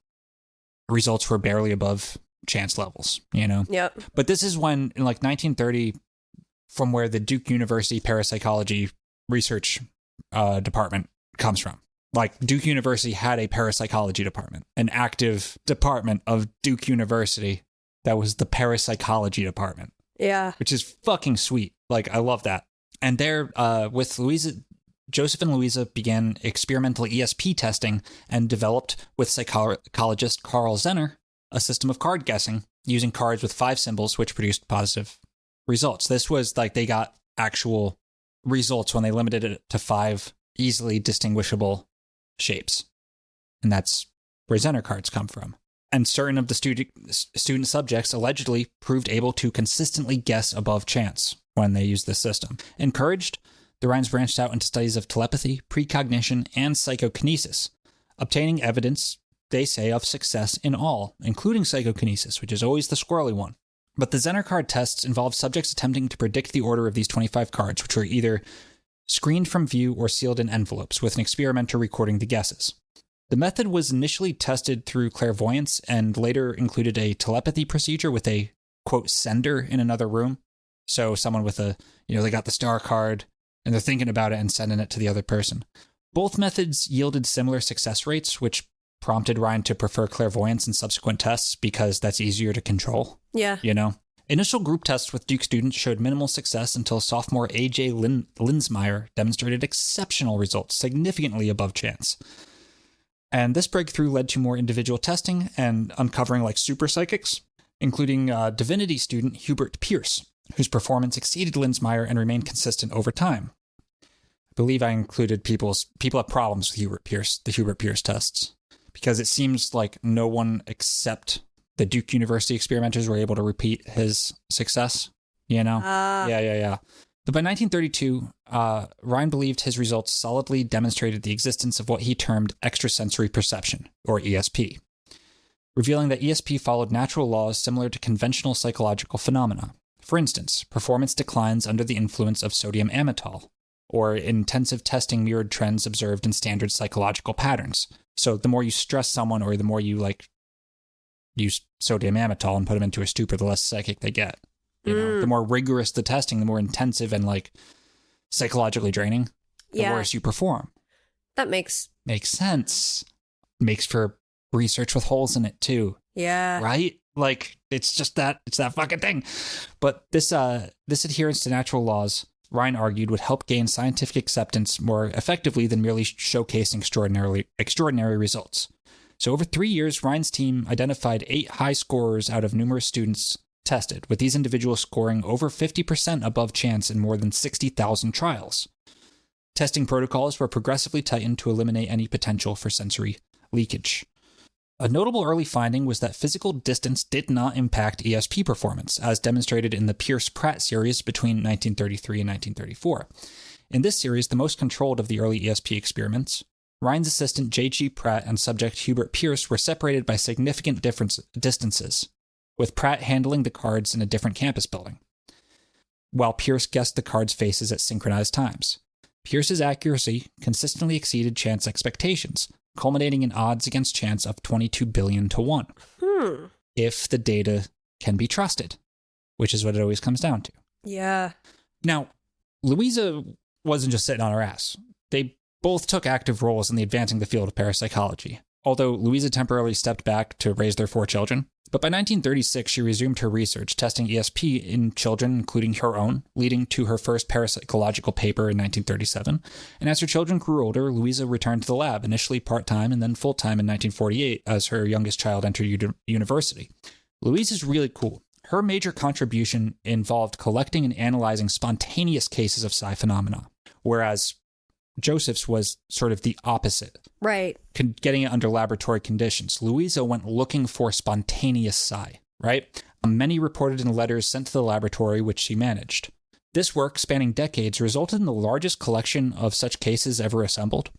[SPEAKER 5] results were barely above chance levels, you know?
[SPEAKER 6] Yep.
[SPEAKER 5] But this is when, in like 1930, from where the Duke University Parapsychology Research Department comes from. Like, Duke University had a parapsychology department, an active department of Duke University that was the parapsychology department.
[SPEAKER 6] Yeah.
[SPEAKER 5] Which is fucking sweet. Like, I love that. And there, with Joseph and Louisa began experimental ESP testing and developed with psychologist Carl Zener a system of card guessing using cards with 5 symbols, which produced positive results. This was like they got actual results when they limited it to 5 easily distinguishable shapes. And that's where Zener cards come from. And certain of the student subjects allegedly proved able to consistently guess above chance when they used this system. Encouraged, the Rhines branched out into studies of telepathy, precognition, and psychokinesis, obtaining evidence, they say, of success in all, including psychokinesis, which is always the squirrely one. But the Zener card tests involved subjects attempting to predict the order of these 25 cards, which were either screened from view or sealed in envelopes, with an experimenter recording the guesses. The method was initially tested through clairvoyance and later included a telepathy procedure with a, quote, sender in another room. So someone with a, they got the star card and they're thinking about it and sending it to the other person. Both methods yielded similar success rates, which prompted Rhine to prefer clairvoyance in subsequent tests because that's easier to control.
[SPEAKER 6] Yeah.
[SPEAKER 5] Initial group tests with Duke students showed minimal success until sophomore A.J. Linsmeyer demonstrated exceptional results, significantly above chance. And this breakthrough led to more individual testing and uncovering like super psychics, including divinity student Hubert Pierce, whose performance exceeded Linsmeyer and remained consistent over time. I believe I included people have problems with the Hubert Pierce tests, because it seems like no one except the Duke University experimenters were able to repeat his success, Yeah. But by 1932, Rhine believed his results solidly demonstrated the existence of what he termed extrasensory perception, or ESP, revealing that ESP followed natural laws similar to conventional psychological phenomena. For instance, performance declines under the influence of sodium amytal, or intensive testing mirrored trends observed in standard psychological patterns. So the more you stress someone, or the more you use sodium amytal and put them into a stupor, the less psychic they get. The more rigorous the testing, the more intensive and psychologically draining, the worse you perform.
[SPEAKER 6] That makes
[SPEAKER 5] sense. Makes for research with holes in it too.
[SPEAKER 6] Yeah.
[SPEAKER 5] Right? It's that fucking thing. But this adherence to natural laws, Rhine argued, would help gain scientific acceptance more effectively than merely showcasing extraordinary results. So over 3 years, Rhine's team identified 8 high scorers out of numerous students tested, with these individuals scoring over 50% above chance in more than 60,000 trials. Testing protocols were progressively tightened to eliminate any potential for sensory leakage. A notable early finding was that physical distance did not impact ESP performance, as demonstrated in the Pierce-Pratt series between 1933 and 1934. In this series, the most controlled of the early ESP experiments, Rhine's assistant J.G. Pratt and subject Hubert Pierce were separated by significant distances, with Pratt handling the cards in a different campus building, while Pierce guessed the cards' faces at synchronized times. Pierce's accuracy consistently exceeded chance expectations, culminating in odds against chance of 22 billion to 1. If the data can be trusted, which is what it always comes down to.
[SPEAKER 6] Yeah.
[SPEAKER 5] Now, Louisa wasn't just sitting on her ass. They both took active roles in advancing the field of parapsychology, although Louisa temporarily stepped back to raise their 4 children. But by 1936, she resumed her research, testing ESP in children, including her own, leading to her first parapsychological paper in 1937. And as her children grew older, Louisa returned to the lab, initially part-time and then full-time in 1948 as her youngest child entered university. Louisa's really cool. Her major contribution involved collecting and analyzing spontaneous cases of psi phenomena, whereas Joseph's was sort of the opposite.
[SPEAKER 6] Right.
[SPEAKER 5] Getting it under laboratory conditions. Louisa went looking for spontaneous psi, right? Many reported in letters sent to the laboratory, which she managed. This work, spanning decades, resulted in the largest collection of such cases ever assembled.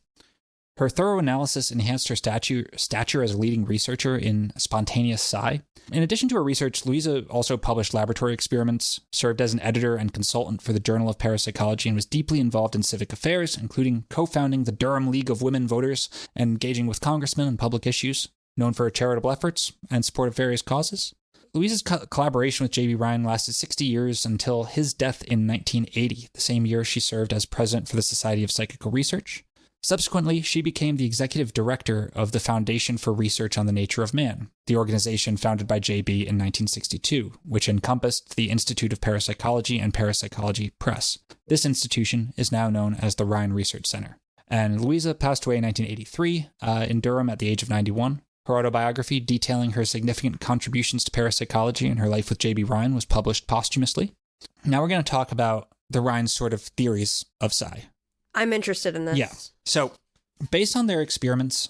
[SPEAKER 5] Her thorough analysis enhanced her stature as a leading researcher in spontaneous psi. In addition to her research, Louisa also published laboratory experiments, served as an editor and consultant for the Journal of Parapsychology, and was deeply involved in civic affairs, including co-founding the Durham League of Women Voters and engaging with congressmen on public issues, known for her charitable efforts and support of various causes. Louisa's collaboration with J.B. Rhine lasted 60 years until his death in 1980, the same year she served as president for the Society of Psychical Research. Subsequently, she became the executive director of the Foundation for Research on the Nature of Man, the organization founded by J.B. in 1962, which encompassed the Institute of Parapsychology and Parapsychology Press. This institution is now known as the Rhine Research Center. And Louisa passed away in 1983 in Durham at the age of 91. Her autobiography detailing her significant contributions to parapsychology and her life with J.B. Rhine was published posthumously. Now we're going to talk about the Rhine's sort of theories of psi.
[SPEAKER 6] I'm interested in this.
[SPEAKER 5] Yeah. So, based on their experiments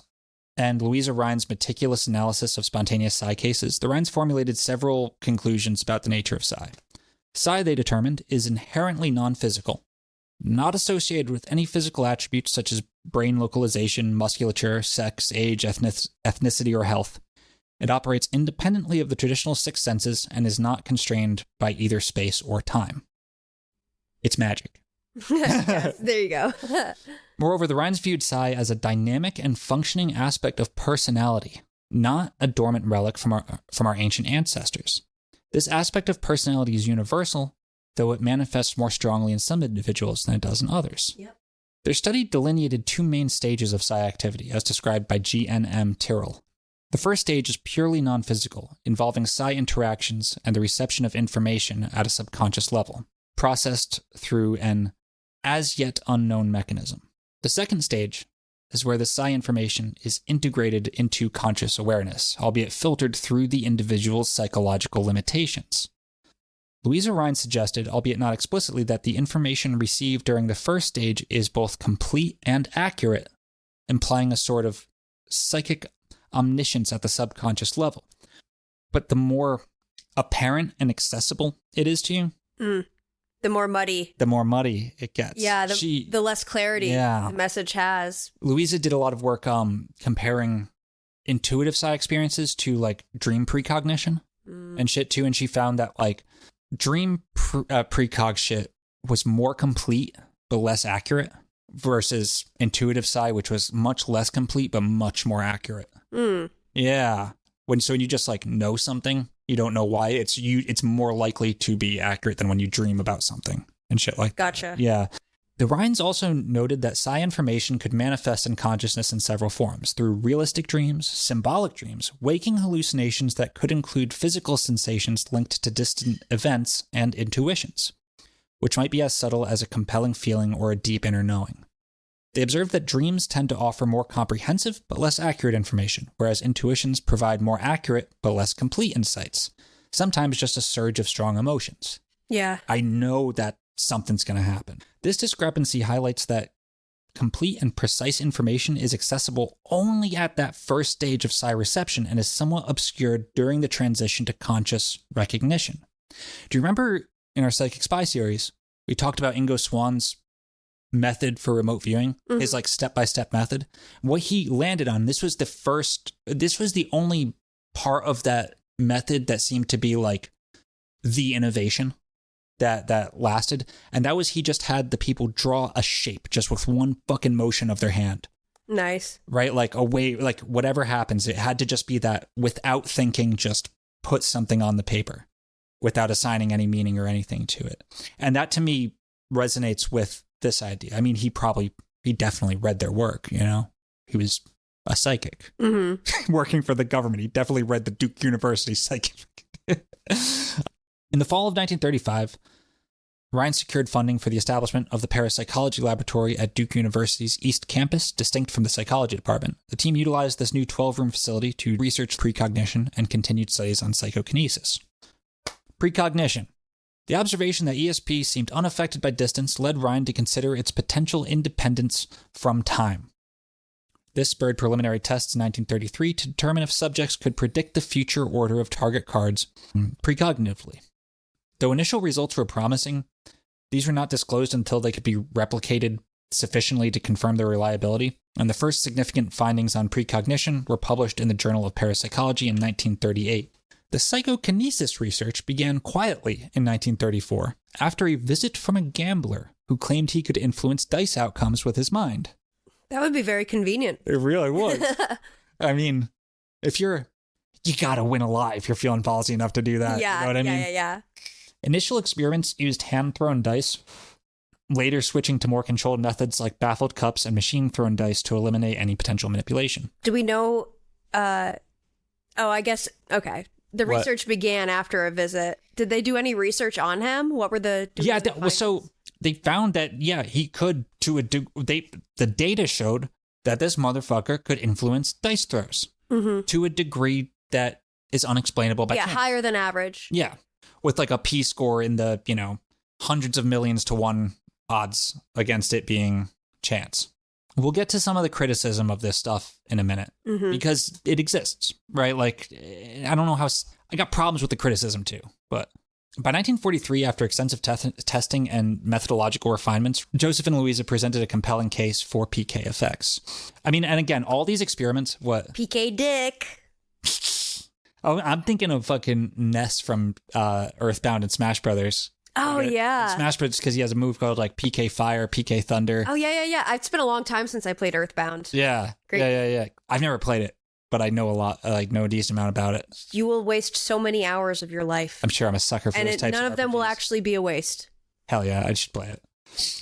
[SPEAKER 5] and Louisa Rhine's meticulous analysis of spontaneous psi cases, the Rhines formulated several conclusions about the nature of psi. Psi, they determined, is inherently non-physical, not associated with any physical attributes such as brain localization, musculature, sex, age, ethnicity, or health. It operates independently of the traditional 6 senses and is not constrained by either space or time. It's magic.
[SPEAKER 6] Yes, there you go.
[SPEAKER 5] Moreover, the Rhines viewed psi as a dynamic and functioning aspect of personality, not a dormant relic from our ancient ancestors. This aspect of personality is universal, though it manifests more strongly in some individuals than it does in others.
[SPEAKER 6] Yep.
[SPEAKER 5] Their study delineated 2 main stages of psi activity, as described by G.N.M. Tyrrell. The first stage is purely non-physical, involving psi interactions and the reception of information at a subconscious level, processed through an as-yet unknown mechanism. The second stage is where the psi information is integrated into conscious awareness, albeit filtered through the individual's psychological limitations. Louisa Rhine suggested, albeit not explicitly, that the information received during the first stage is both complete and accurate, implying a sort of psychic omniscience at the subconscious level. But the more apparent and accessible it is to you,
[SPEAKER 6] the more muddy
[SPEAKER 5] it gets.
[SPEAKER 6] Yeah, the less clarity the message has.
[SPEAKER 5] Louisa did a lot of work comparing intuitive psi experiences to like dream precognition and shit too, and she found that like dream precog shit was more complete but less accurate versus intuitive psi, which was much less complete but much more accurate. Yeah. When you just like know something, you don't know why, it's more likely to be accurate than when you dream about something and shit like that.
[SPEAKER 6] Gotcha.
[SPEAKER 5] Yeah. The Rhines also noted that psi information could manifest in consciousness in several forms, through realistic dreams, symbolic dreams, waking hallucinations that could include physical sensations linked to distant events, and intuitions, which might be as subtle as a compelling feeling or a deep inner knowing. They observed that dreams tend to offer more comprehensive but less accurate information, whereas intuitions provide more accurate but less complete insights, sometimes just a surge of strong emotions.
[SPEAKER 6] Yeah.
[SPEAKER 5] I know that something's going to happen. This discrepancy highlights that complete and precise information is accessible only at that first stage of psi reception and is somewhat obscured during the transition to conscious recognition. Do you remember in our Psychic Spy series, we talked about Ingo Swann's method for remote viewing, his like step-by-step method? What he landed on, this was the only part of that method that seemed to be like the innovation that lasted, and that was he just had the people draw a shape just with one fucking motion of their hand.
[SPEAKER 6] Nice.
[SPEAKER 5] Right? Like a way, like whatever happens, it had to just be that without thinking, just put something on the paper without assigning any meaning or anything to it. And that to me resonates with this idea. I mean, he definitely read their work, you know? He was a psychic working for the government. He definitely read the Duke University psychic. In the fall of 1935, Rhine secured funding for the establishment of the Parapsychology Laboratory at Duke University's East Campus, distinct from the psychology department. The team utilized this new 12-room facility to research precognition and continued studies on psychokinesis. Precognition. The observation that ESP seemed unaffected by distance led Rhine to consider its potential independence from time. This spurred preliminary tests in 1933 to determine if subjects could predict the future order of target cards precognitively. Though initial results were promising, these were not disclosed until they could be replicated sufficiently to confirm their reliability, and the first significant findings on precognition were published in the Journal of Parapsychology in 1938. The psychokinesis research began quietly in 1934 after a visit from a gambler who claimed he could influence dice outcomes with his mind.
[SPEAKER 6] That would be very convenient.
[SPEAKER 5] It really would. I mean, you gotta win a lot if you're feeling ballsy enough to do that.
[SPEAKER 6] Yeah,
[SPEAKER 5] you know what I mean?
[SPEAKER 6] Yeah.
[SPEAKER 5] Initial experiments used hand-thrown dice, later switching to more controlled methods like baffled cups and machine-thrown dice to eliminate any potential manipulation.
[SPEAKER 6] Do we know... I guess... Okay. The research began after a visit. Did they do any research on him? What were the...
[SPEAKER 5] So they found that, he could, the data showed that this motherfucker could influence dice throws to a degree that is unexplainable by chance.
[SPEAKER 6] Higher than average.
[SPEAKER 5] Yeah. With like a P-score in the, hundreds of millions to one odds against it being chance. We'll get to some of the criticism of this stuff in a minute because it exists, right? Like, I don't know how... I got problems with the criticism too, but by 1943, after extensive testing and methodological refinements, Joseph and Louisa presented a compelling case for PK effects. I mean, and again, all these experiments, what?
[SPEAKER 6] PK dick.
[SPEAKER 5] Oh, I'm thinking of fucking Ness from Earthbound and Smash Brothers.
[SPEAKER 6] Oh, yeah.
[SPEAKER 5] Smash Brothers, because he has a move called like PK Fire, PK Thunder.
[SPEAKER 6] Oh, yeah. It's been a long time since I played Earthbound.
[SPEAKER 5] Yeah.
[SPEAKER 6] Great.
[SPEAKER 5] Yeah. I've never played it, but I know a lot, know a decent amount about it.
[SPEAKER 6] You will waste so many hours of your life.
[SPEAKER 5] I'm sure I'm a sucker for those types of
[SPEAKER 6] none of them will actually be a waste.
[SPEAKER 5] Hell yeah, I should play it.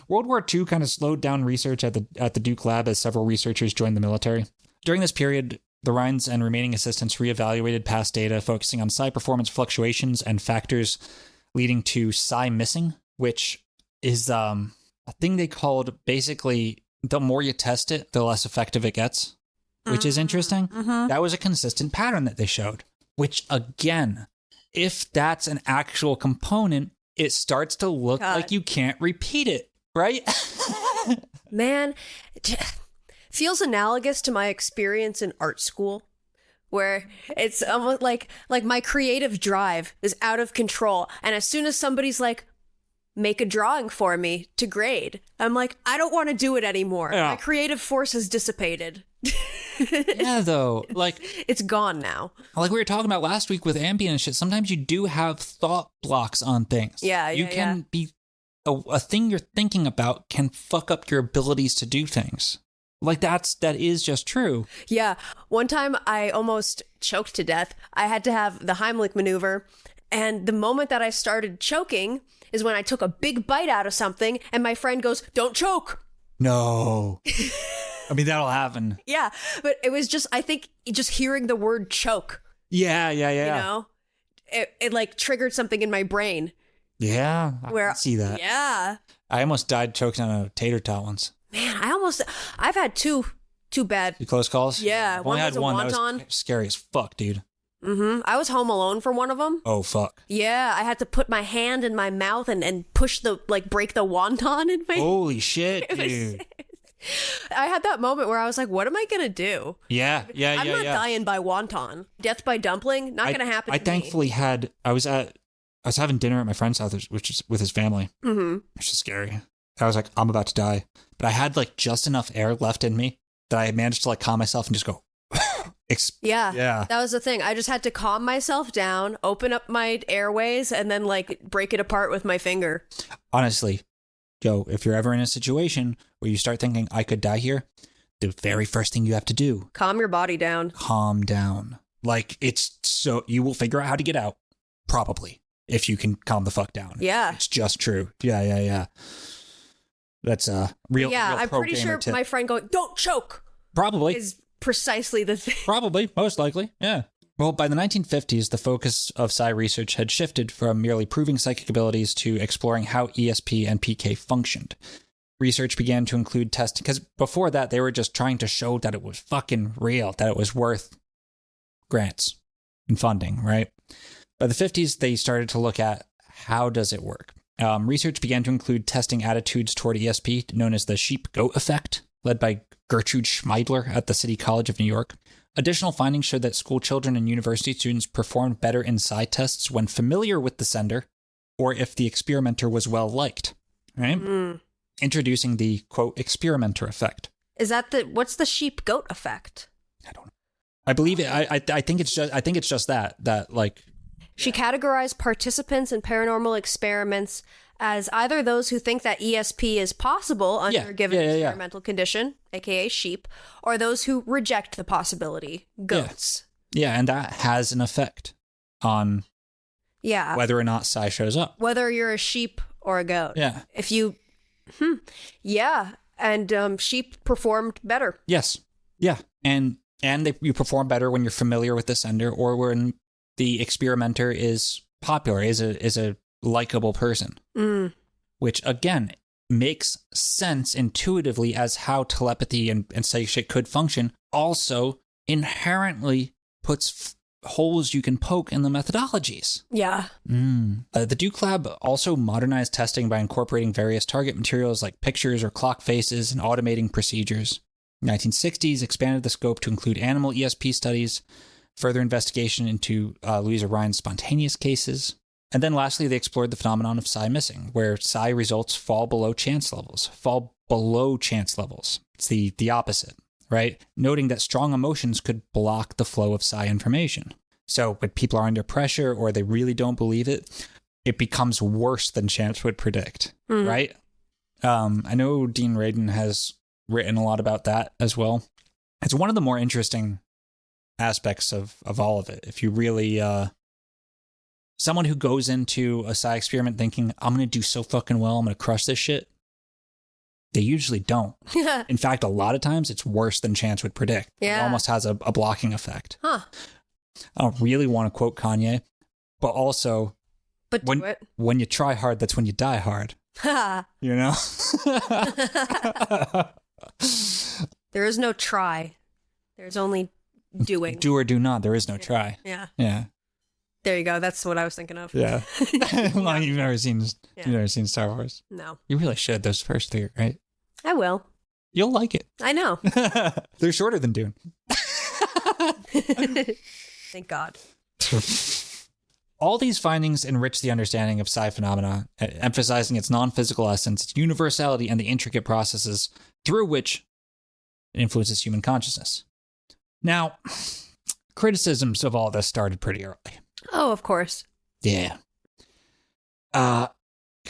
[SPEAKER 5] World War II kind of slowed down research at the Duke lab as several researchers joined the military. During this period, The Rhines and remaining assistants reevaluated past data, focusing on psi performance fluctuations and factors leading to psi missing, which is a thing they called basically the more you test it, the less effective it gets, which is interesting.
[SPEAKER 6] Mm-hmm.
[SPEAKER 5] That was a consistent pattern that they showed, which again, if that's an actual component, it starts to look like you can't repeat it, right?
[SPEAKER 6] Man, feels analogous to my experience in art school, where it's almost like my creative drive is out of control. And as soon as somebody's like, make a drawing for me to grade, I'm like, I don't want to do it anymore.
[SPEAKER 5] Yeah.
[SPEAKER 6] My creative force has dissipated.
[SPEAKER 5] Yeah, though, like
[SPEAKER 6] It's gone now.
[SPEAKER 5] we were talking about last week with ambient and shit, sometimes you do have thought blocks on things.
[SPEAKER 6] Yeah,
[SPEAKER 5] You can be, a thing you're thinking about can fuck up your abilities to do things. Like that is just true.
[SPEAKER 6] Yeah. One time I almost choked to death. I had to have the Heimlich maneuver. And the moment that I started choking is when I took a big bite out of something and my friend goes, "Don't choke."
[SPEAKER 5] No. I mean, that'll happen.
[SPEAKER 6] Yeah. But it was just, I think just hearing the word choke,
[SPEAKER 5] Yeah.
[SPEAKER 6] you know, it like triggered something in my brain.
[SPEAKER 5] Yeah. I
[SPEAKER 6] Where,
[SPEAKER 5] can see that.
[SPEAKER 6] Yeah.
[SPEAKER 5] I almost died choking on a tater tot once.
[SPEAKER 6] Man, I've had two bad.
[SPEAKER 5] You close calls?
[SPEAKER 6] Yeah.
[SPEAKER 5] I've only had
[SPEAKER 6] was a
[SPEAKER 5] one.
[SPEAKER 6] wonton.
[SPEAKER 5] That was scary as fuck, dude.
[SPEAKER 6] Mm-hmm. I was home alone for one of them.
[SPEAKER 5] Oh, fuck.
[SPEAKER 6] Yeah, I had to put my hand in my mouth and push break the wonton in my...
[SPEAKER 5] Holy shit, dude.
[SPEAKER 6] I had that moment where I was like, what am I going to do?
[SPEAKER 5] Yeah.
[SPEAKER 6] I'm not dying by wonton. Death by dumpling, not going to happen to me.
[SPEAKER 5] Thankfully I was having dinner at my friend's house, which is with his family, which is scary. I was like, I'm about to die. But I had just enough air left in me that I managed to calm myself and just go...
[SPEAKER 6] Yeah. That was the thing. I just had to calm myself down, open up my airways, and then break it apart with my finger.
[SPEAKER 5] Honestly, Joe, if you're ever in a situation where you start thinking, I could die here, the very first thing you have to do...
[SPEAKER 6] Calm your body down.
[SPEAKER 5] Calm down. You will figure out how to get out, probably, if you can calm the fuck down.
[SPEAKER 6] Yeah.
[SPEAKER 5] It's just true. Yeah. That's a real
[SPEAKER 6] I'm
[SPEAKER 5] pro
[SPEAKER 6] pretty sure
[SPEAKER 5] tip.
[SPEAKER 6] my friend going, "Don't choke,"
[SPEAKER 5] Probably.
[SPEAKER 6] is precisely the thing.
[SPEAKER 5] Probably, most likely, yeah. Well, by the 1950s, the focus of psi research had shifted from merely proving psychic abilities to exploring how ESP and PK functioned. Research began to include testing, because before that, they were just trying to show that it was fucking real, that it was worth grants and funding, right? By the 50s, they started to look at how does it work. Research began to include testing attitudes toward ESP, known as the sheep-goat effect, led by Gertrude Schmeidler at the City College of New York. Additional findings showed that school children and university students performed better in psi tests when familiar with the sender or if the experimenter was well liked, right? Introducing the, quote, experimenter effect.
[SPEAKER 6] Is that what's the sheep-goat effect?
[SPEAKER 5] I don't know. I believe it. I think it's just that
[SPEAKER 6] She categorized participants in paranormal experiments as either those who think that ESP is possible under a given experimental condition, aka sheep, or those who reject the possibility, goats.
[SPEAKER 5] Yeah, and that has an effect on whether or not psi shows up.
[SPEAKER 6] Whether you're a sheep or a goat.
[SPEAKER 5] Yeah.
[SPEAKER 6] If you... and sheep performed better.
[SPEAKER 5] Yes. Yeah. And you perform better when you're familiar with the sender or when the experimenter is popular, is a likable person, which again makes sense intuitively as how telepathy and psychic could function. Also, inherently puts holes you can poke in the methodologies.
[SPEAKER 6] Yeah.
[SPEAKER 5] The Duke Lab also modernized testing by incorporating various target materials like pictures or clock faces and automating procedures. 1960s expanded the scope to include animal ESP studies, further investigation into Louisa Rhine's spontaneous cases. And then lastly, they explored the phenomenon of psi missing, where psi results fall below chance levels. It's the opposite, right? Noting that strong emotions could block the flow of psi information. So when people are under pressure or they really don't believe it, it becomes worse than chance would predict, right? I know Dean Radin has written a lot about that as well. It's one of the more interesting aspects of all of it. If you really... someone who goes into a psi experiment thinking, I'm going to do so fucking well, I'm going to crush this shit, They usually don't. In fact, a lot of times it's worse than chance would predict.
[SPEAKER 6] Yeah.
[SPEAKER 5] It almost has a blocking effect.
[SPEAKER 6] Huh.
[SPEAKER 5] I don't really want to quote Kanye, but also,
[SPEAKER 6] But do it.
[SPEAKER 5] when you try hard, that's when you die hard. You know?
[SPEAKER 6] There is no try. There's only doing.
[SPEAKER 5] Do or do not. There is no try.
[SPEAKER 6] Yeah.
[SPEAKER 5] Yeah.
[SPEAKER 6] There you go. That's what I was thinking of.
[SPEAKER 5] Yeah. Well, you've never seen
[SPEAKER 6] Yeah.
[SPEAKER 5] you've never seen Star Wars.
[SPEAKER 6] No.
[SPEAKER 5] You really should. Those first three, right?
[SPEAKER 6] I will.
[SPEAKER 5] You'll like it.
[SPEAKER 6] I know.
[SPEAKER 5] They're shorter than Dune.
[SPEAKER 6] Thank God.
[SPEAKER 5] All these findings enrich the understanding of psi phenomena, emphasizing its non-physical essence, its universality, and the intricate processes through which it influences human consciousness. Now, criticisms of all this started pretty early.
[SPEAKER 6] Oh, of course.
[SPEAKER 5] Yeah. In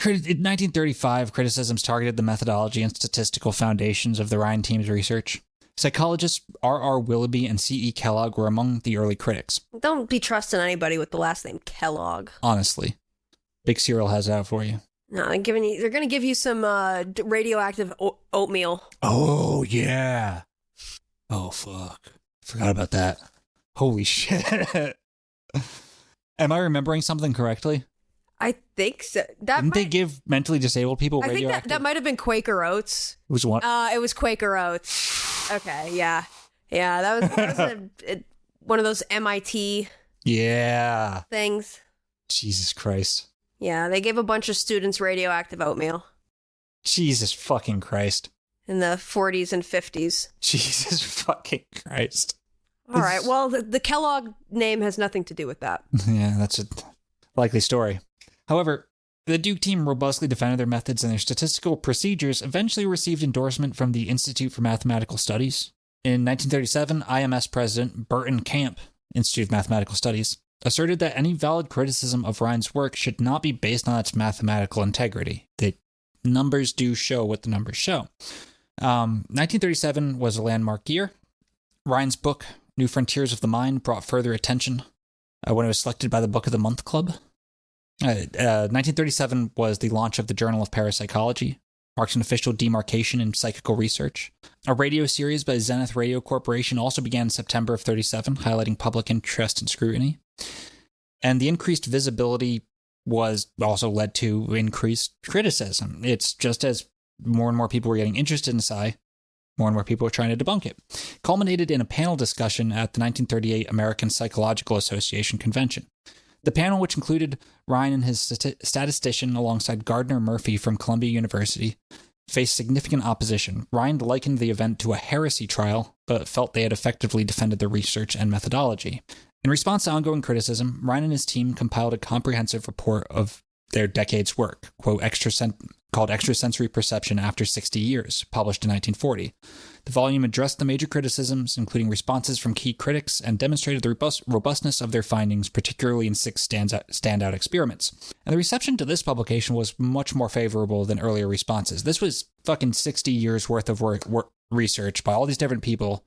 [SPEAKER 5] 1935, criticisms targeted the methodology and statistical foundations of the Rhine team's research. Psychologists R.R. Willoughby and C.E. Kellogg were among the early critics.
[SPEAKER 6] Don't be trusting anybody with the last name Kellogg.
[SPEAKER 5] Honestly. Big Cereal has that for you.
[SPEAKER 6] No, they're going to give you some radioactive oatmeal.
[SPEAKER 5] Oh, yeah. Oh, fuck. Forgot about that. Holy shit. Am I remembering something correctly?
[SPEAKER 6] I think so.
[SPEAKER 5] Didn't they give mentally disabled people
[SPEAKER 6] I think
[SPEAKER 5] radioactive?
[SPEAKER 6] that might have been Quaker Oats.
[SPEAKER 5] It was one.
[SPEAKER 6] It was Quaker Oats. Okay, yeah. Yeah, that was one of those MIT
[SPEAKER 5] Yeah.
[SPEAKER 6] things.
[SPEAKER 5] Jesus Christ.
[SPEAKER 6] Yeah, they gave a bunch of students radioactive oatmeal
[SPEAKER 5] Jesus fucking Christ.
[SPEAKER 6] in the 40s and 50s.
[SPEAKER 5] Jesus fucking Christ.
[SPEAKER 6] All right, well, the Kellogg name has nothing to do with that.
[SPEAKER 5] Yeah, that's a likely story. However, the Duke team robustly defended their methods, and their statistical procedures eventually received endorsement from the Institute for Mathematical Studies. In 1937, IMS President Burton Camp, Institute of Mathematical Studies, asserted that any valid criticism of Rhine's work should not be based on its mathematical integrity. The numbers do show what the numbers show. 1937 was a landmark year. Rhine's book, New Frontiers of the Mind, brought further attention when it was selected by the Book of the Month Club. 1937 was the launch of the Journal of Parapsychology, marks an official demarcation in psychical research. A radio series by Zenith Radio Corporation also began in September of 37, highlighting public interest and scrutiny. And the increased visibility was also led to increased criticism. It's just as more and more people were getting interested in psi, more and more people were trying to debunk it. Culminated in a panel discussion at the 1938 American Psychological Association convention. The panel, which included Rhine and his statistician alongside Gardner Murphy from Columbia University, faced significant opposition. Rhine likened the event to a heresy trial, but felt they had effectively defended their research and methodology. In response to ongoing criticism, Rhine and his team compiled a comprehensive report of their decade's work, quote, called Extrasensory Perception After 60 Years, published in 1940. The volume addressed the major criticisms, including responses from key critics, and demonstrated the robustness of their findings, particularly in 6 standout experiments. And the reception to this publication was much more favorable than earlier responses. This was fucking 60 years worth of research by all these different people,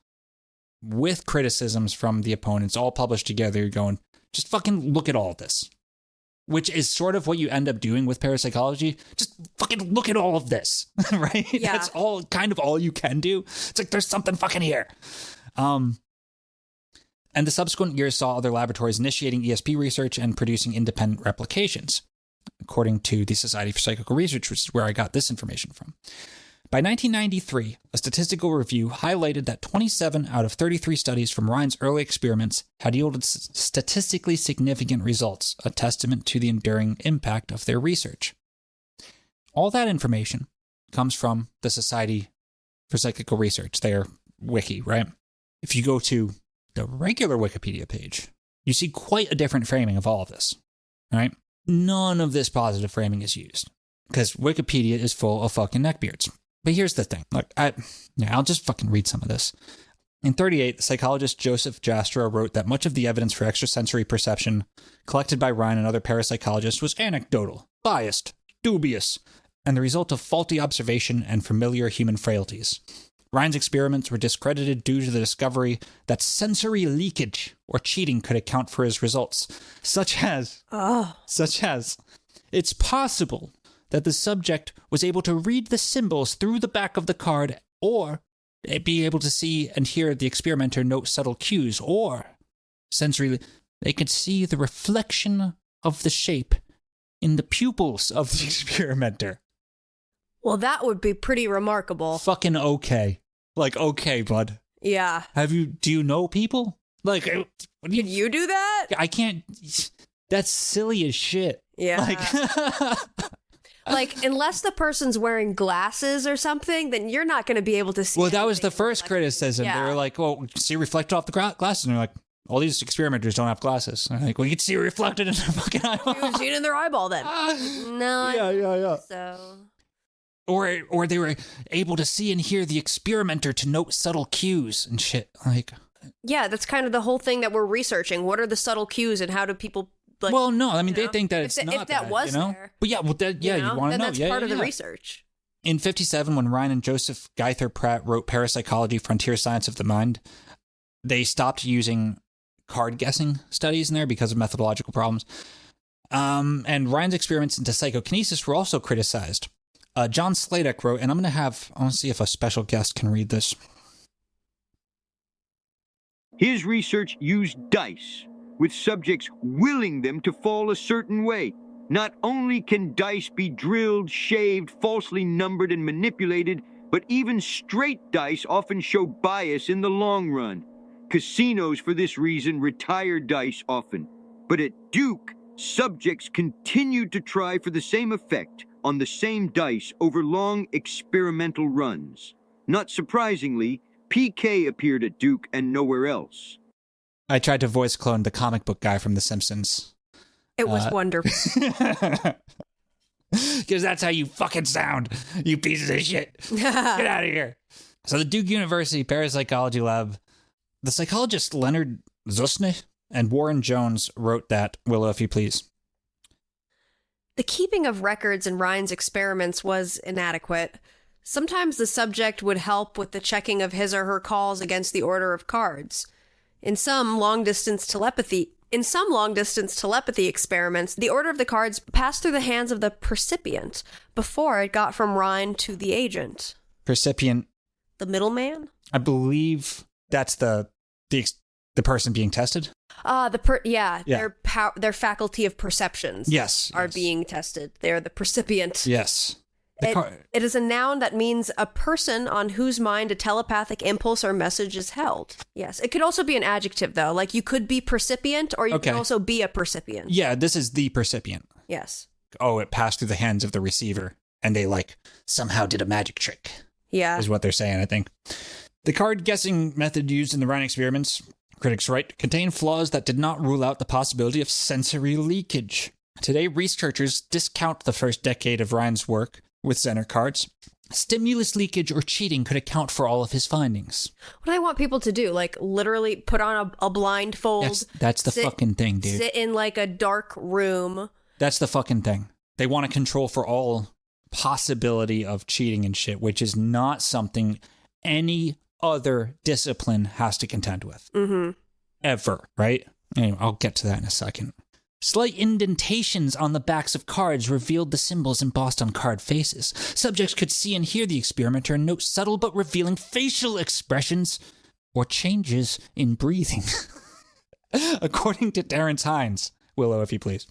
[SPEAKER 5] with criticisms from the opponents, all published together, going, just fucking look at all of this. Which is sort of what you end up doing with parapsychology. Just fucking look at all of this, right?
[SPEAKER 6] Yeah.
[SPEAKER 5] That's all you can do. It's like, there's something fucking here. And the subsequent years saw other laboratories initiating ESP research and producing independent replications, according to the Society for Psychical Research, which is where I got this information from. By 1993, a statistical review highlighted that 27 out of 33 studies from Rhine's early experiments had yielded statistically significant results, a testament to the enduring impact of their research. All that information comes from the Society for Psychical Research, their wiki, right? If you go to the regular Wikipedia page, you see quite a different framing of all of this, right? None of this positive framing is used, because Wikipedia is full of fucking neckbeards. But here's the thing. Look, I'll just fucking read some of this. In 1938, the psychologist Joseph Jastrow wrote that much of the evidence for extrasensory perception collected by Rhine and other parapsychologists was anecdotal, biased, dubious, and the result of faulty observation and familiar human frailties. Rhine's experiments were discredited due to the discovery that sensory leakage or cheating could account for his results, such as, it's possible that the subject was able to read the symbols through the back of the card, or be able to see and hear the experimenter note subtle cues, or sensory, they could see the reflection of the shape in the pupils of the experimenter.
[SPEAKER 6] Well, that would be pretty remarkable.
[SPEAKER 5] Fucking okay. Like, okay, bud.
[SPEAKER 6] Yeah.
[SPEAKER 5] Do you know people? Like,
[SPEAKER 6] Can you do that?
[SPEAKER 5] I can't, that's silly as shit.
[SPEAKER 6] Yeah.
[SPEAKER 5] Like,
[SPEAKER 6] like, unless the person's wearing glasses or something, then you're not going to be able to see.
[SPEAKER 5] well, that was the first criticism.
[SPEAKER 6] Yeah.
[SPEAKER 5] They were like, well, see reflected off the glasses. And they're like, all these experimenters don't have glasses. And I'm like, well, you can see reflected in their fucking eyeball.
[SPEAKER 6] You can see it in their eyeball then. No.
[SPEAKER 5] Yeah.
[SPEAKER 6] So.
[SPEAKER 5] Or they were able to see and hear the experimenter to note subtle cues and shit. Like,
[SPEAKER 6] Yeah, that's kind of the whole thing that we're researching. What are the subtle cues and how do people... Like,
[SPEAKER 5] well, no, I mean, they think that it's not
[SPEAKER 6] if that was
[SPEAKER 5] you know?
[SPEAKER 6] there.
[SPEAKER 5] But yeah, well, you want to
[SPEAKER 6] then
[SPEAKER 5] know.
[SPEAKER 6] that's
[SPEAKER 5] Yeah,
[SPEAKER 6] part of the
[SPEAKER 5] yeah.
[SPEAKER 6] research.
[SPEAKER 5] In 57, when Rhine and Joseph Geither Pratt wrote Parapsychology, Frontier Science of the Mind, they stopped using card guessing studies in there because of methodological problems. And Rhine's experiments into psychokinesis were also criticized. John Sladek wrote, and I want to see if a special guest can read this.
[SPEAKER 7] His research used dice, with subjects willing them to fall a certain way. Not only can dice be drilled, shaved, falsely numbered, and manipulated, but even straight dice often show bias in the long run. Casinos, for this reason, retire dice often. But at Duke, subjects continued to try for the same effect on the same dice over long experimental runs. Not surprisingly, PK appeared at Duke and nowhere else.
[SPEAKER 5] I tried to voice clone the comic book guy from The Simpsons.
[SPEAKER 6] It was wonderful.
[SPEAKER 5] Because that's how you fucking sound, you pieces of shit. Get out of here. So the Duke University Parapsychology Lab, the psychologist Leonard Zusne and Warren Jones wrote that, Willow, if you please.
[SPEAKER 6] The keeping of records in Rhine's experiments was inadequate. Sometimes the subject would help with the checking of his or her calls against the order of cards. In some long-distance telepathy experiments, the order of the cards passed through the hands of the percipient before it got from Rhine to the agent.
[SPEAKER 5] Percipient.
[SPEAKER 6] The middleman?
[SPEAKER 5] I believe that's the person being tested.
[SPEAKER 6] Their faculty of perceptions.
[SPEAKER 5] Yes.
[SPEAKER 6] Are being tested. They're the percipient.
[SPEAKER 5] Yes.
[SPEAKER 6] It is a noun that means a person on whose mind a telepathic impulse or message is held. Yes. It could also be an adjective, though. Like, you could be percipient, or you can also be a percipient.
[SPEAKER 5] Yeah, this is the percipient.
[SPEAKER 6] Yes.
[SPEAKER 5] Oh, it passed through the hands of the receiver, and they, somehow did a magic trick.
[SPEAKER 6] Yeah.
[SPEAKER 5] Is what they're saying, I think. The card guessing method used in the Rhine experiments, critics write, contained flaws that did not rule out the possibility of sensory leakage. Today, researchers discount the first decade of Rhine's work with center cards. Stimulus leakage or cheating could account for all of his findings.
[SPEAKER 6] What I want people to do, literally put on a blindfold.
[SPEAKER 5] That's the fucking thing, dude.
[SPEAKER 6] Sit in a dark room.
[SPEAKER 5] That's the fucking thing. They want to control for all possibility of cheating and shit, which is not something any other discipline has to contend with.
[SPEAKER 6] Mm-hmm.
[SPEAKER 5] Ever, right? Anyway, I'll get to that in a second. Slight indentations on the backs of cards revealed the symbols embossed on card faces. Subjects could see and hear the experimenter and note subtle but revealing facial expressions or changes in breathing. According to Terrence Hines. Willow, if you please.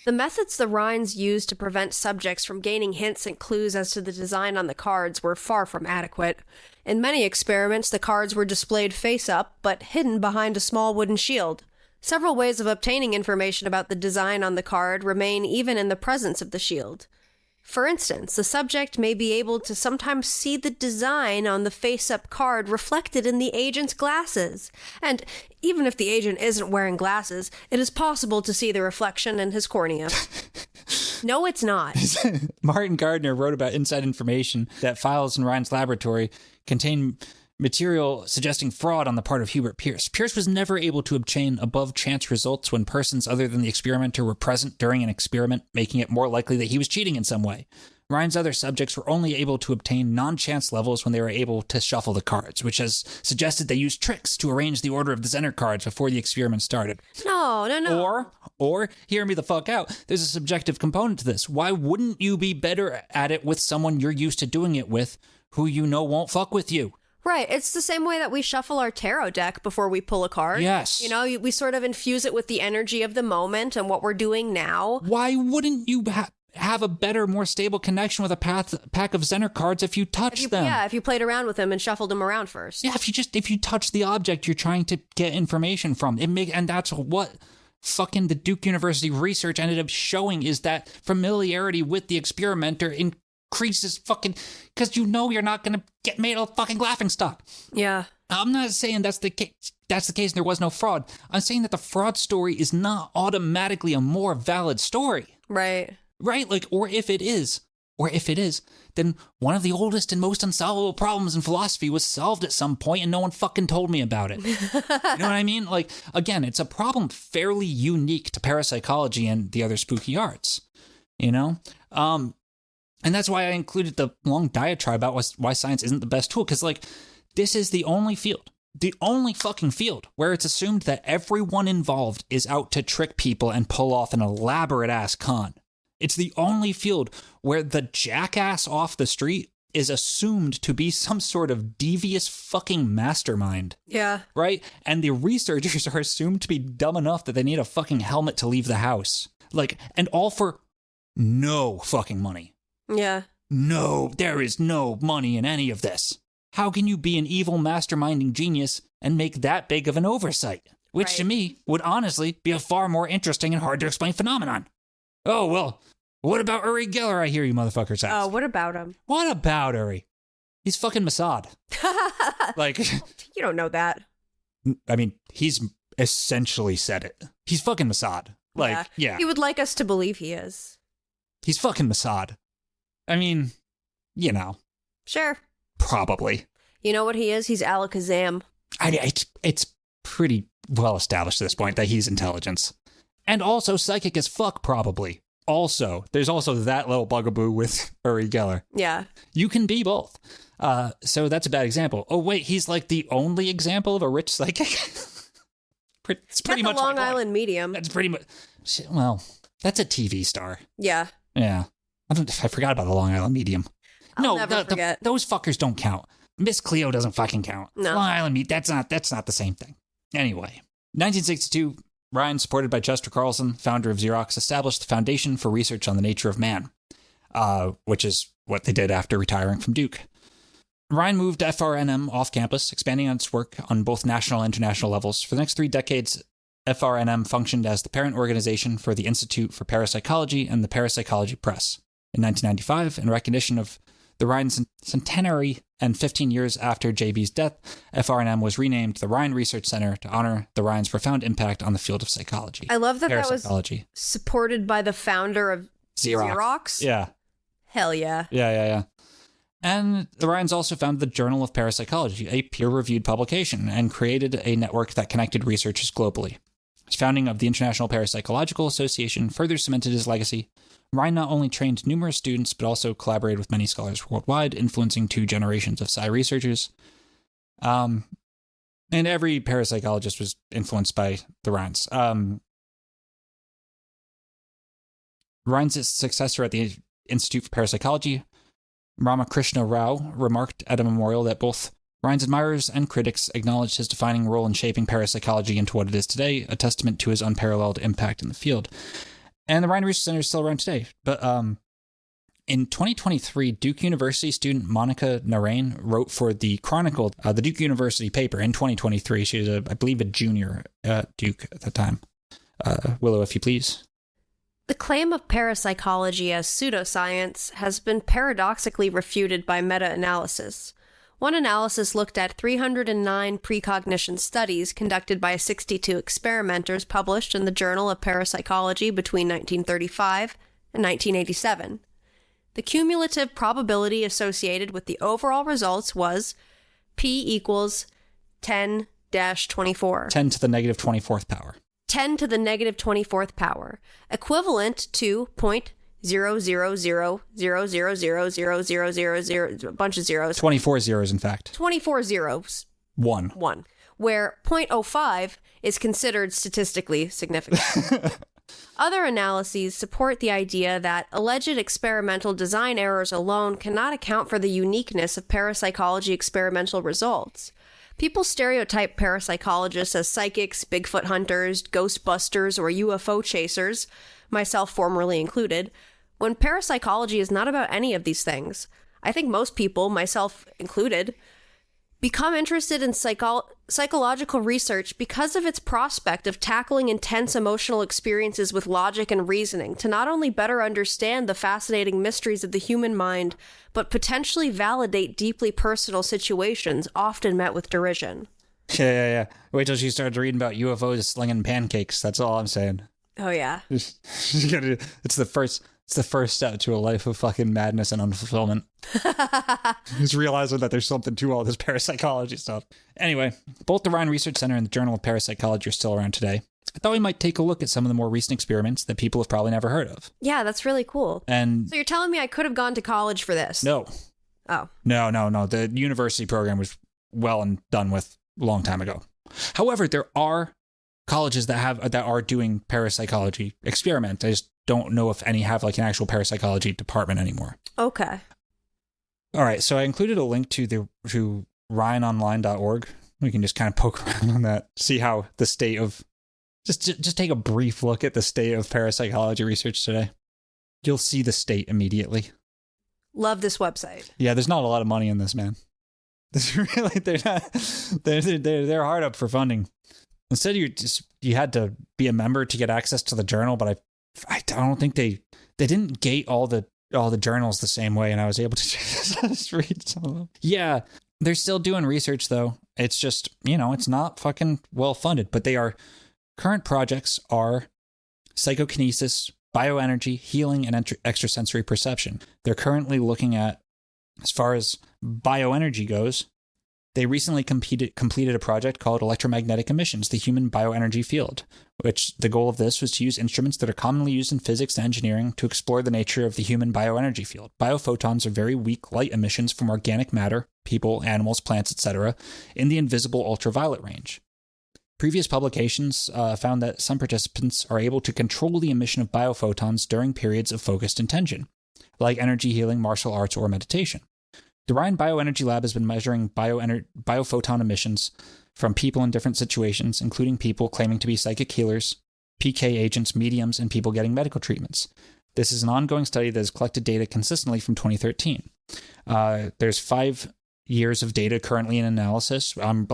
[SPEAKER 6] The methods the Rhines used to prevent subjects from gaining hints and clues as to the design on the cards were far from adequate. In many experiments, the cards were displayed face up, but hidden behind a small wooden shield. Several ways of obtaining information about the design on the card remain even in the presence of the shield. For instance, the subject may be able to sometimes see the design on the face-up card reflected in the agent's glasses. And even if the agent isn't wearing glasses, it is possible to see the reflection in his cornea. No, it's not.
[SPEAKER 5] Martin Gardner wrote about inside information that files in Rhine's laboratory contain material suggesting fraud on the part of Hubert Pierce. Pierce was never able to obtain above-chance results when persons other than the experimenter were present during an experiment, making it more likely that he was cheating in some way. Rhine's other subjects were only able to obtain non-chance levels when they were able to shuffle the cards, which has suggested they used tricks to arrange the order of the Zener cards before the experiment started.
[SPEAKER 6] No.
[SPEAKER 5] Or, hear me the fuck out, there's a subjective component to this. Why wouldn't you be better at it with someone you're used to doing it with, who you know won't fuck with you?
[SPEAKER 6] Right. It's the same way that we shuffle our tarot deck before we pull a card.
[SPEAKER 5] Yes.
[SPEAKER 6] You know, we sort of infuse it with the energy of the moment and what we're doing now.
[SPEAKER 5] Why wouldn't you have a better, more stable connection with a pack of Zener cards if you touch them?
[SPEAKER 6] Yeah, if you played around with them and shuffled them around first.
[SPEAKER 5] Yeah, if you touch the object you're trying to get information from, and that's what fucking the Duke University research ended up showing, is that familiarity with the experimenter increases fucking, because you know you're not going to get made a fucking laughingstock.
[SPEAKER 6] Yeah.
[SPEAKER 5] I'm not saying that's the case and there was no fraud. I'm saying that the fraud story is not automatically a more valid story.
[SPEAKER 6] Right.
[SPEAKER 5] Right? Like, or if it is, then one of the oldest and most unsolvable problems in philosophy was solved at some point and no one fucking told me about it. You know what I mean? Like, again, it's a problem fairly unique to parapsychology and the other spooky arts, you know? And that's why I included the long diatribe about why science isn't the best tool, because, like, this is the only fucking field where it's assumed that everyone involved is out to trick people and pull off an elaborate-ass con. It's the only field where the jackass off the street is assumed to be some sort of devious fucking mastermind.
[SPEAKER 6] Yeah.
[SPEAKER 5] Right? And the researchers are assumed to be dumb enough that they need a fucking helmet to leave the house. Like, and all for no fucking money.
[SPEAKER 6] Yeah.
[SPEAKER 5] No, there is no money in any of this. How can you be an evil masterminding genius and make that big of an oversight? Which to me would honestly be a far more interesting and hard to explain phenomenon. Oh, well, what about Uri Geller, I hear you motherfuckers ask?
[SPEAKER 6] Oh, what about him?
[SPEAKER 5] What about Uri? He's fucking Mossad. Like,
[SPEAKER 6] you don't know that.
[SPEAKER 5] I mean, he's essentially said it. He's fucking Mossad. Like, yeah.
[SPEAKER 6] He would like us to believe he is.
[SPEAKER 5] He's fucking Mossad. I mean, you know.
[SPEAKER 6] Sure.
[SPEAKER 5] Probably.
[SPEAKER 6] You know what he is? He's Alakazam.
[SPEAKER 5] It's pretty well established at this point that he's intelligence. And also psychic as fuck, probably. Also, there's also that little bugaboo with Uri Geller.
[SPEAKER 6] Yeah.
[SPEAKER 5] You can be both. So that's a bad example. Oh, wait, he's like the only example of a rich psychic? It's pretty much
[SPEAKER 6] the Long Island Medium.
[SPEAKER 5] That's pretty much... Well, that's a TV star.
[SPEAKER 6] Yeah.
[SPEAKER 5] Yeah. I forgot about the Long Island Medium.
[SPEAKER 6] I'll never forget.
[SPEAKER 5] Those fuckers don't count. Miss Cleo doesn't fucking count.
[SPEAKER 6] No.
[SPEAKER 5] Long Island Medium, that's not the same thing. Anyway, 1962, Rhine, supported by Chester Carlson, founder of Xerox, established the Foundation for Research on the Nature of Man, which is what they did after retiring from Duke. Rhine moved FRNM off campus, expanding on its work on both national and international levels. For the next 3 decades, FRNM functioned as the parent organization for the Institute for Parapsychology and the Parapsychology Press. In 1995, in recognition of the Rhine centenary and 15 years after JB's death, FRNM was renamed the Rhine Research Center to honor the Rhine's profound impact on the field of psychology.
[SPEAKER 6] I love that was supported by the founder of Xerox.
[SPEAKER 5] Yeah.
[SPEAKER 6] Hell yeah.
[SPEAKER 5] Yeah. And the Rhines also founded the Journal of Parapsychology, a peer-reviewed publication, and created a network that connected researchers globally. His founding of the International Parapsychological Association further cemented his legacy. Rhine not only trained numerous students, but also collaborated with many scholars worldwide, influencing 2 generations of psi researchers. And every parapsychologist was influenced by the Rhines. Rhine's successor at the Institute for Parapsychology, Ramakrishna Rao, remarked at a memorial that both Rhine's admirers and critics acknowledged his defining role in shaping parapsychology into what it is today, a testament to his unparalleled impact in the field. And the Rhine Research Center is still around today. But in 2023, Duke University student Monica Narain wrote for the Chronicle, the Duke University paper in 2023. She was, I believe, a junior at Duke at the time. Willow, if you please.
[SPEAKER 6] The claim of parapsychology as pseudoscience has been paradoxically refuted by meta-analysis. One analysis looked at 309 precognition studies conducted by 62 experimenters published in the Journal of Parapsychology between 1935 and 1987. The cumulative probability associated with the overall results was P equals 10-24.
[SPEAKER 5] 10 to the negative 24th power.
[SPEAKER 6] 10 to the negative 24th power, equivalent to 0.000000000, a bunch of zeros.
[SPEAKER 5] 24 zeros, in fact.
[SPEAKER 6] 24 zeros.
[SPEAKER 5] 1.
[SPEAKER 6] Where 0.05 is considered statistically significant. Other analyses support the idea that alleged experimental design errors alone cannot account for the uniqueness of parapsychology experimental results. People stereotype parapsychologists as psychics, Bigfoot hunters, ghostbusters, or UFO chasers, myself formerly included, when parapsychology is not about any of these things. I think most people, myself included, become interested in psychological research because of its prospect of tackling intense emotional experiences with logic and reasoning to not only better understand the fascinating mysteries of the human mind, but potentially validate deeply personal situations often met with derision.
[SPEAKER 5] Yeah. Wait till she starts reading about UFOs slinging pancakes. That's all I'm saying.
[SPEAKER 6] Oh, yeah.
[SPEAKER 5] It's the first step to a life of fucking madness and unfulfillment. Just realizing that there's something to all this parapsychology stuff. Anyway, both the Rhine Research Center and the Journal of Parapsychology are still around today. I thought we might take a look at some of the more recent experiments that people have probably never heard of.
[SPEAKER 6] Yeah, that's really cool.
[SPEAKER 5] And
[SPEAKER 6] so you're telling me I could have gone to college for this?
[SPEAKER 5] No.
[SPEAKER 6] Oh.
[SPEAKER 5] No. The university program was well and done with a long time ago. However, there are colleges that are doing parapsychology experiments. I just don't know if any have like an actual parapsychology department anymore.
[SPEAKER 6] Okay.
[SPEAKER 5] All right, so I included a link to rhineonline.org. We can just kind of poke around on that, see how the state of just take a brief look at the state of parapsychology research today. You'll see the state immediately.
[SPEAKER 6] Love this website.
[SPEAKER 5] Yeah, there's not a lot of money in this, man. They're hard up for funding. Instead, you had to be a member to get access to the journal, but I don't think they didn't gate all the journals the same way, and I was able to just read some of them. Yeah, they're still doing research though. It's just, it's not fucking well funded, but current projects are psychokinesis, bioenergy, healing, and extrasensory perception. They're currently looking at, as far as bioenergy goes, they recently completed a project called Electromagnetic Emissions, the Human Bioenergy Field, which the goal of this was to use instruments that are commonly used in physics and engineering to explore the nature of the human bioenergy field. Biophotons are very weak light emissions from organic matter, people, animals, plants, etc., in the invisible ultraviolet range. Previous publications found that some participants are able to control the emission of biophotons during periods of focused intention, like energy healing, martial arts, or meditation. The Rhine Bioenergy Lab has been measuring biophoton emissions from people in different situations, including people claiming to be psychic healers, PK agents, mediums, and people getting medical treatments. This is an ongoing study that has collected data consistently from 2013. There's 5 years of data currently in analysis. I'm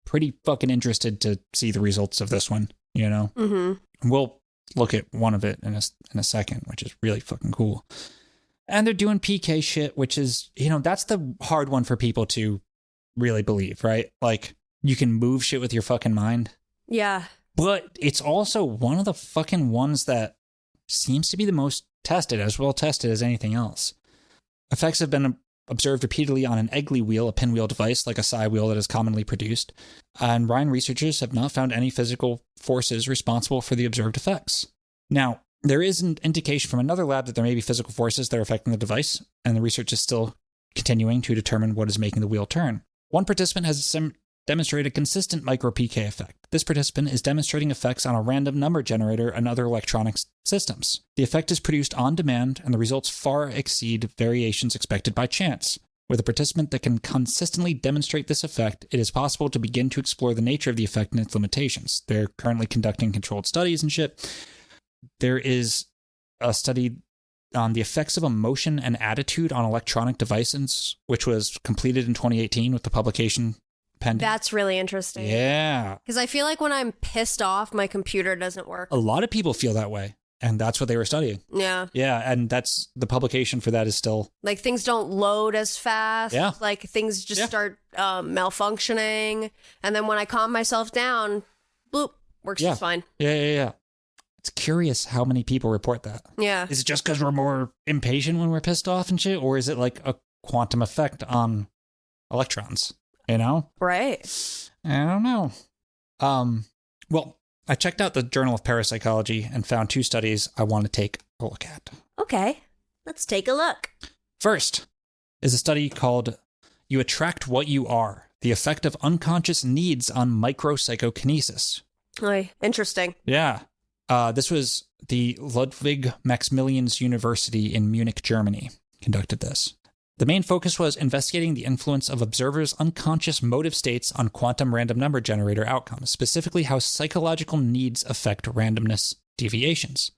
[SPEAKER 5] pretty fucking interested to see the results of this one, Mm-hmm. We'll look at one of it in a second, which is really fucking cool. And they're doing PK shit, which is, that's the hard one for people to really believe, right? Like, you can move shit with your fucking mind.
[SPEAKER 6] Yeah.
[SPEAKER 5] But it's also one of the fucking ones that seems to be the most tested, as well tested as anything else. Effects have been observed repeatedly on an Egley wheel, a pinwheel device like a psi wheel that is commonly produced. And Rhine researchers have not found any physical forces responsible for the observed effects. Now, there is an indication from another lab that there may be physical forces that are affecting the device, and the research is still continuing to determine what is making the wheel turn. One participant has demonstrated a consistent micro-PK effect. This participant is demonstrating effects on a random number generator and other electronic systems. The effect is produced on demand, and the results far exceed variations expected by chance. With a participant that can consistently demonstrate this effect, it is possible to begin to explore the nature of the effect and its limitations. They're currently conducting controlled studies and shit. There is a study on the effects of emotion and attitude on electronic devices, which was completed in 2018 with the publication pending.
[SPEAKER 6] That's really interesting.
[SPEAKER 5] Yeah.
[SPEAKER 6] Because I feel like when I'm pissed off, my computer doesn't work.
[SPEAKER 5] A lot of people feel that way, and that's what they were studying.
[SPEAKER 6] Yeah.
[SPEAKER 5] Yeah, and that's the publication for that is still...
[SPEAKER 6] Like, things don't load as fast.
[SPEAKER 5] Yeah.
[SPEAKER 6] Like, things just start malfunctioning. And then when I calm myself down, bloop, works just fine.
[SPEAKER 5] Yeah. It's curious how many people report that.
[SPEAKER 6] Yeah.
[SPEAKER 5] Is it just because we're more impatient when we're pissed off and shit? Or is it like a quantum effect on electrons? Right. I don't know. Well, I checked out the Journal of Parapsychology and found 2 studies I want to take look at.
[SPEAKER 6] Okay, let's take a look.
[SPEAKER 5] First is a study called You Attract What You Are, the Effect of Unconscious Needs on Micropsychokinesis.
[SPEAKER 6] Oy, interesting.
[SPEAKER 5] Yeah. This was the Ludwig Maximilians University in Munich, Germany, conducted this. The main focus was investigating the influence of observers' unconscious motive states on quantum random number generator outcomes, specifically how psychological needs affect randomness deviations.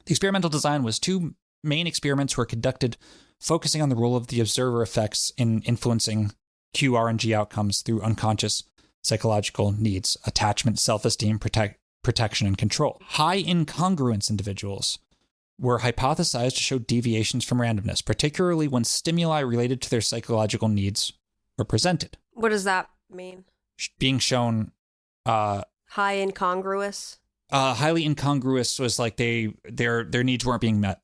[SPEAKER 5] The experimental design was 2 main experiments were conducted focusing on the role of the observer effects in influencing Q, R, and G outcomes through unconscious psychological needs, attachment, self-esteem, protection, and control. High incongruence individuals were hypothesized to show deviations from randomness, particularly when stimuli related to their psychological needs were presented.
[SPEAKER 6] What does that mean?
[SPEAKER 5] Being shown
[SPEAKER 6] high incongruous?
[SPEAKER 5] Highly incongruous was like their needs weren't being met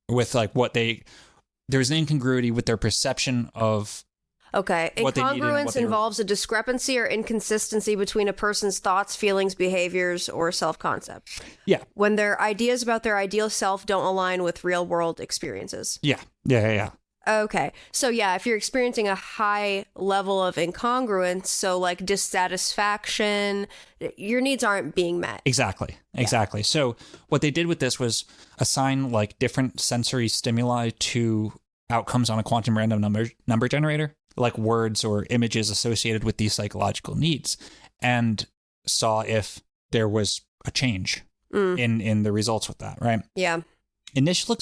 [SPEAKER 5] with like what there's an incongruity with their perception of.
[SPEAKER 6] Okay. Incongruence involves a discrepancy or inconsistency between a person's thoughts, feelings, behaviors, or self-concept.
[SPEAKER 5] Yeah.
[SPEAKER 6] When their ideas about their ideal self don't align with real-world experiences.
[SPEAKER 5] Yeah.
[SPEAKER 6] Okay. So yeah, if you're experiencing a high level of incongruence, so like dissatisfaction, your needs aren't being met.
[SPEAKER 5] Exactly. So what they did with this was assign like different sensory stimuli to outcomes on a quantum random number generator, like words or images associated with these psychological needs, and saw if there was a change in the results with that, right?
[SPEAKER 6] Yeah.
[SPEAKER 5] Initial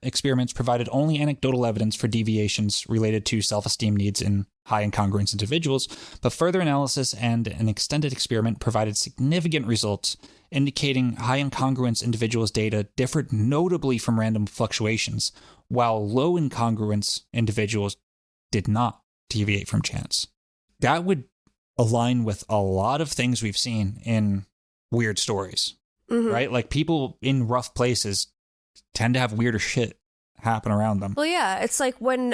[SPEAKER 5] experiments provided only anecdotal evidence for deviations related to self-esteem needs in high incongruence individuals, but further analysis and an extended experiment provided significant results indicating high incongruence individuals' data differed notably from random fluctuations, while low incongruence individuals did not deviate from chance. That would align with a lot of things we've seen in weird stories, right? Like people in rough places tend to have weirder shit happen around them.
[SPEAKER 6] Well, yeah, it's like when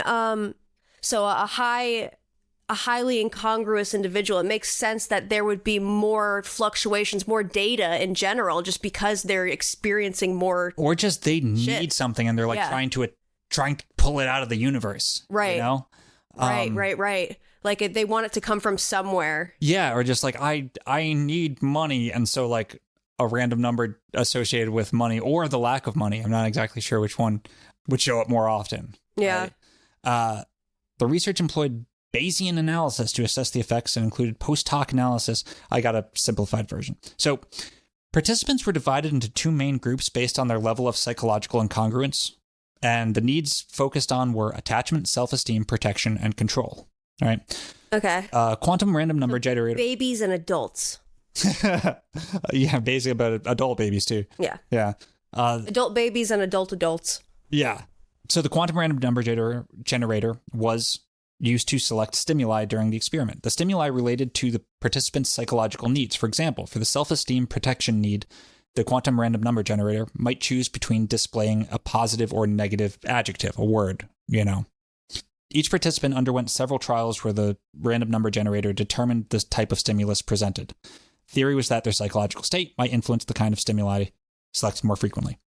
[SPEAKER 6] so a highly incongruous individual, it makes sense that there would be more fluctuations, more data in general, just because they're experiencing more,
[SPEAKER 5] or just they need
[SPEAKER 6] shit.
[SPEAKER 5] something and they're like trying to pull it out of the universe,
[SPEAKER 6] right?
[SPEAKER 5] You know,
[SPEAKER 6] right. Like they want it to come from somewhere.
[SPEAKER 5] Yeah, or just like I need money, and so like a random number associated with money or the lack of money. I'm not exactly sure which one would show up more often.
[SPEAKER 6] Yeah.
[SPEAKER 5] Right? The research employed Bayesian analysis to assess the effects and included post hoc analysis. I got a simplified version. So participants were divided into 2 main groups based on their level of psychological incongruence, and the needs focused on were attachment, self-esteem, protection, and control. All right.
[SPEAKER 6] Okay.
[SPEAKER 5] Quantum random number generator.
[SPEAKER 6] Babies and adults.
[SPEAKER 5] Yeah, basically about adult babies too.
[SPEAKER 6] Yeah. Adult babies and adults.
[SPEAKER 5] Yeah. So the quantum random number generator was used to select stimuli during the experiment. The stimuli related to the participants' psychological needs. For example, for the self-esteem protection need, the quantum random number generator might choose between displaying a positive or negative adjective, a word, you know. Each participant underwent several trials where the random number generator determined the type of stimulus presented. Theory was that their psychological state might influence the kind of stimuli selected more frequently.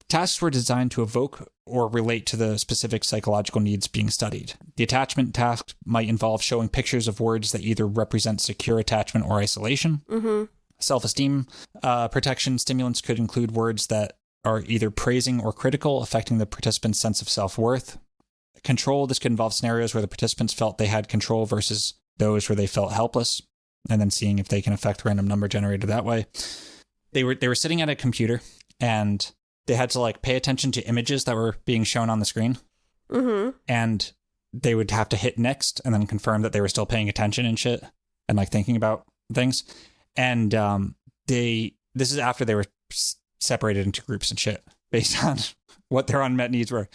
[SPEAKER 5] Tasks were designed to evoke or relate to the specific psychological needs being studied. The attachment task might involve showing pictures of words that either represent secure attachment or isolation.
[SPEAKER 6] Mm-hmm.
[SPEAKER 5] Self-esteem protection stimulants could include words that are either praising or critical, affecting the participant's sense of self-worth. Control, this could involve scenarios where the participants felt they had control versus those where they felt helpless, and then seeing if they can affect the random number generator that way. They were sitting at a computer, and they had to like pay attention to images that were being shown on the screen.
[SPEAKER 6] Mm-hmm.
[SPEAKER 5] And they would have to hit next and then confirm that they were still paying attention and shit and like thinking about things. And this is after they were separated into groups and shit based on what their unmet needs were.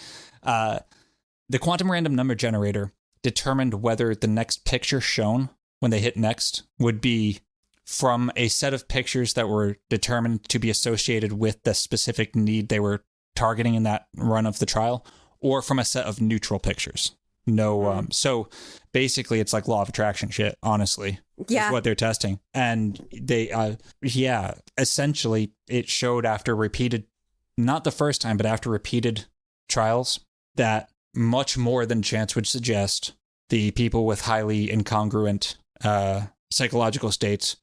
[SPEAKER 5] The quantum random number generator determined whether the next picture shown when they hit next would be from a set of pictures that were determined to be associated with the specific need they were targeting in that run of the trial, or from a set of neutral pictures. So basically it's like law of attraction shit, honestly.
[SPEAKER 6] Yeah.
[SPEAKER 5] Is what they're testing. And they, essentially it showed after repeated not the first time, but after repeated trials, that much more than chance would suggest the people with highly incongruent psychological states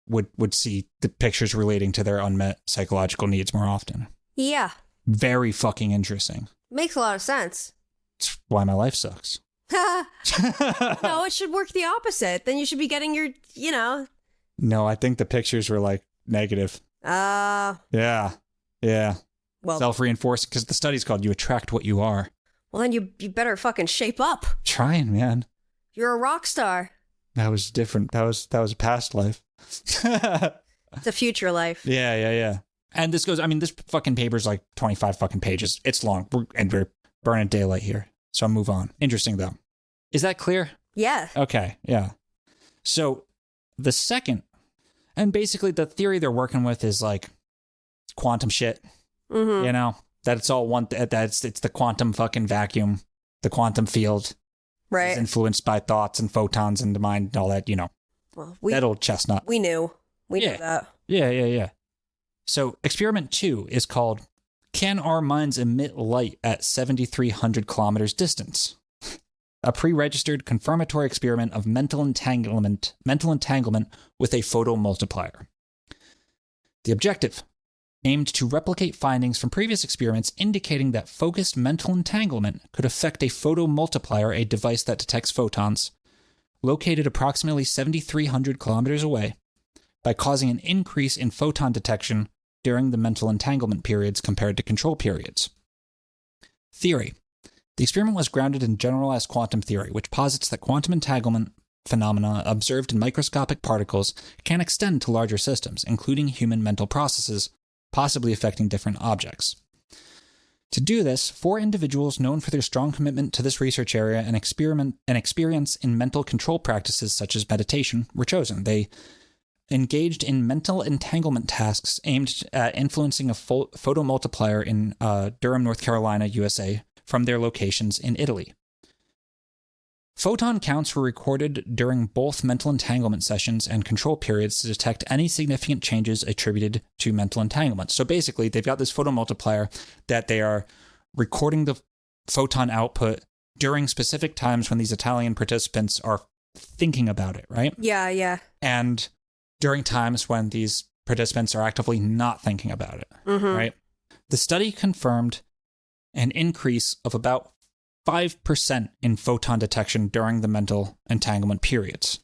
[SPEAKER 5] would see the pictures relating to their unmet psychological needs more often.
[SPEAKER 6] Yeah.
[SPEAKER 5] Very fucking interesting.
[SPEAKER 6] Makes a lot of sense.
[SPEAKER 5] It's why my life sucks.
[SPEAKER 6] No, it should work the opposite. Then you should be getting your,
[SPEAKER 5] No, I think the pictures were like negative. Yeah.
[SPEAKER 6] Well,
[SPEAKER 5] Self-reinforcing, because the study's called You Attract What You Are.
[SPEAKER 6] well, then you better fucking shape up.
[SPEAKER 5] Trying, man.
[SPEAKER 6] You're a rock star.
[SPEAKER 5] That was different. That was a past life.
[SPEAKER 6] It's a future life.
[SPEAKER 5] Yeah. And this fucking paper's like 25 fucking pages. It's long. We're burning daylight here. So I'll move on. Interesting, though. Is that clear?
[SPEAKER 6] Yeah.
[SPEAKER 5] Okay, yeah. So the second, and basically the theory they're working with is like quantum shit.
[SPEAKER 6] Mm-hmm.
[SPEAKER 5] You know, that it's all one, it's the quantum fucking vacuum, the quantum field.
[SPEAKER 6] Right.
[SPEAKER 5] Is influenced by thoughts and photons in the mind and all that,
[SPEAKER 6] Well,
[SPEAKER 5] that old chestnut.
[SPEAKER 6] We knew. We knew that.
[SPEAKER 5] Yeah. So experiment 2 is called Can Our Minds Emit Light at 7,300 kilometers distance? A pre-registered confirmatory experiment of mental entanglement with a photomultiplier. The objective aimed to replicate findings from previous experiments indicating that focused mental entanglement could affect a photomultiplier, a device that detects photons, located approximately 7,300 kilometers away, by causing an increase in photon detection during the mental entanglement periods compared to control periods. Theory. The experiment was grounded in generalized quantum theory, which posits that quantum entanglement phenomena observed in microscopic particles can extend to larger systems, including human mental processes, possibly affecting different objects. To do this, 4 individuals known for their strong commitment to this research area and experience in mental control practices such as meditation were chosen. They engaged in mental entanglement tasks aimed at influencing a photomultiplier in Durham, North Carolina, USA, from their locations in Italy. Photon counts were recorded during both mental entanglement sessions and control periods to detect any significant changes attributed to mental entanglement. So basically, they've got this photomultiplier that they are recording the photon output during specific times when these Italian participants are thinking about it, right?
[SPEAKER 6] Yeah.
[SPEAKER 5] And during times when these participants are actively not thinking about it, right? The study confirmed an increase of about 5% in photon detection during the mental entanglement periods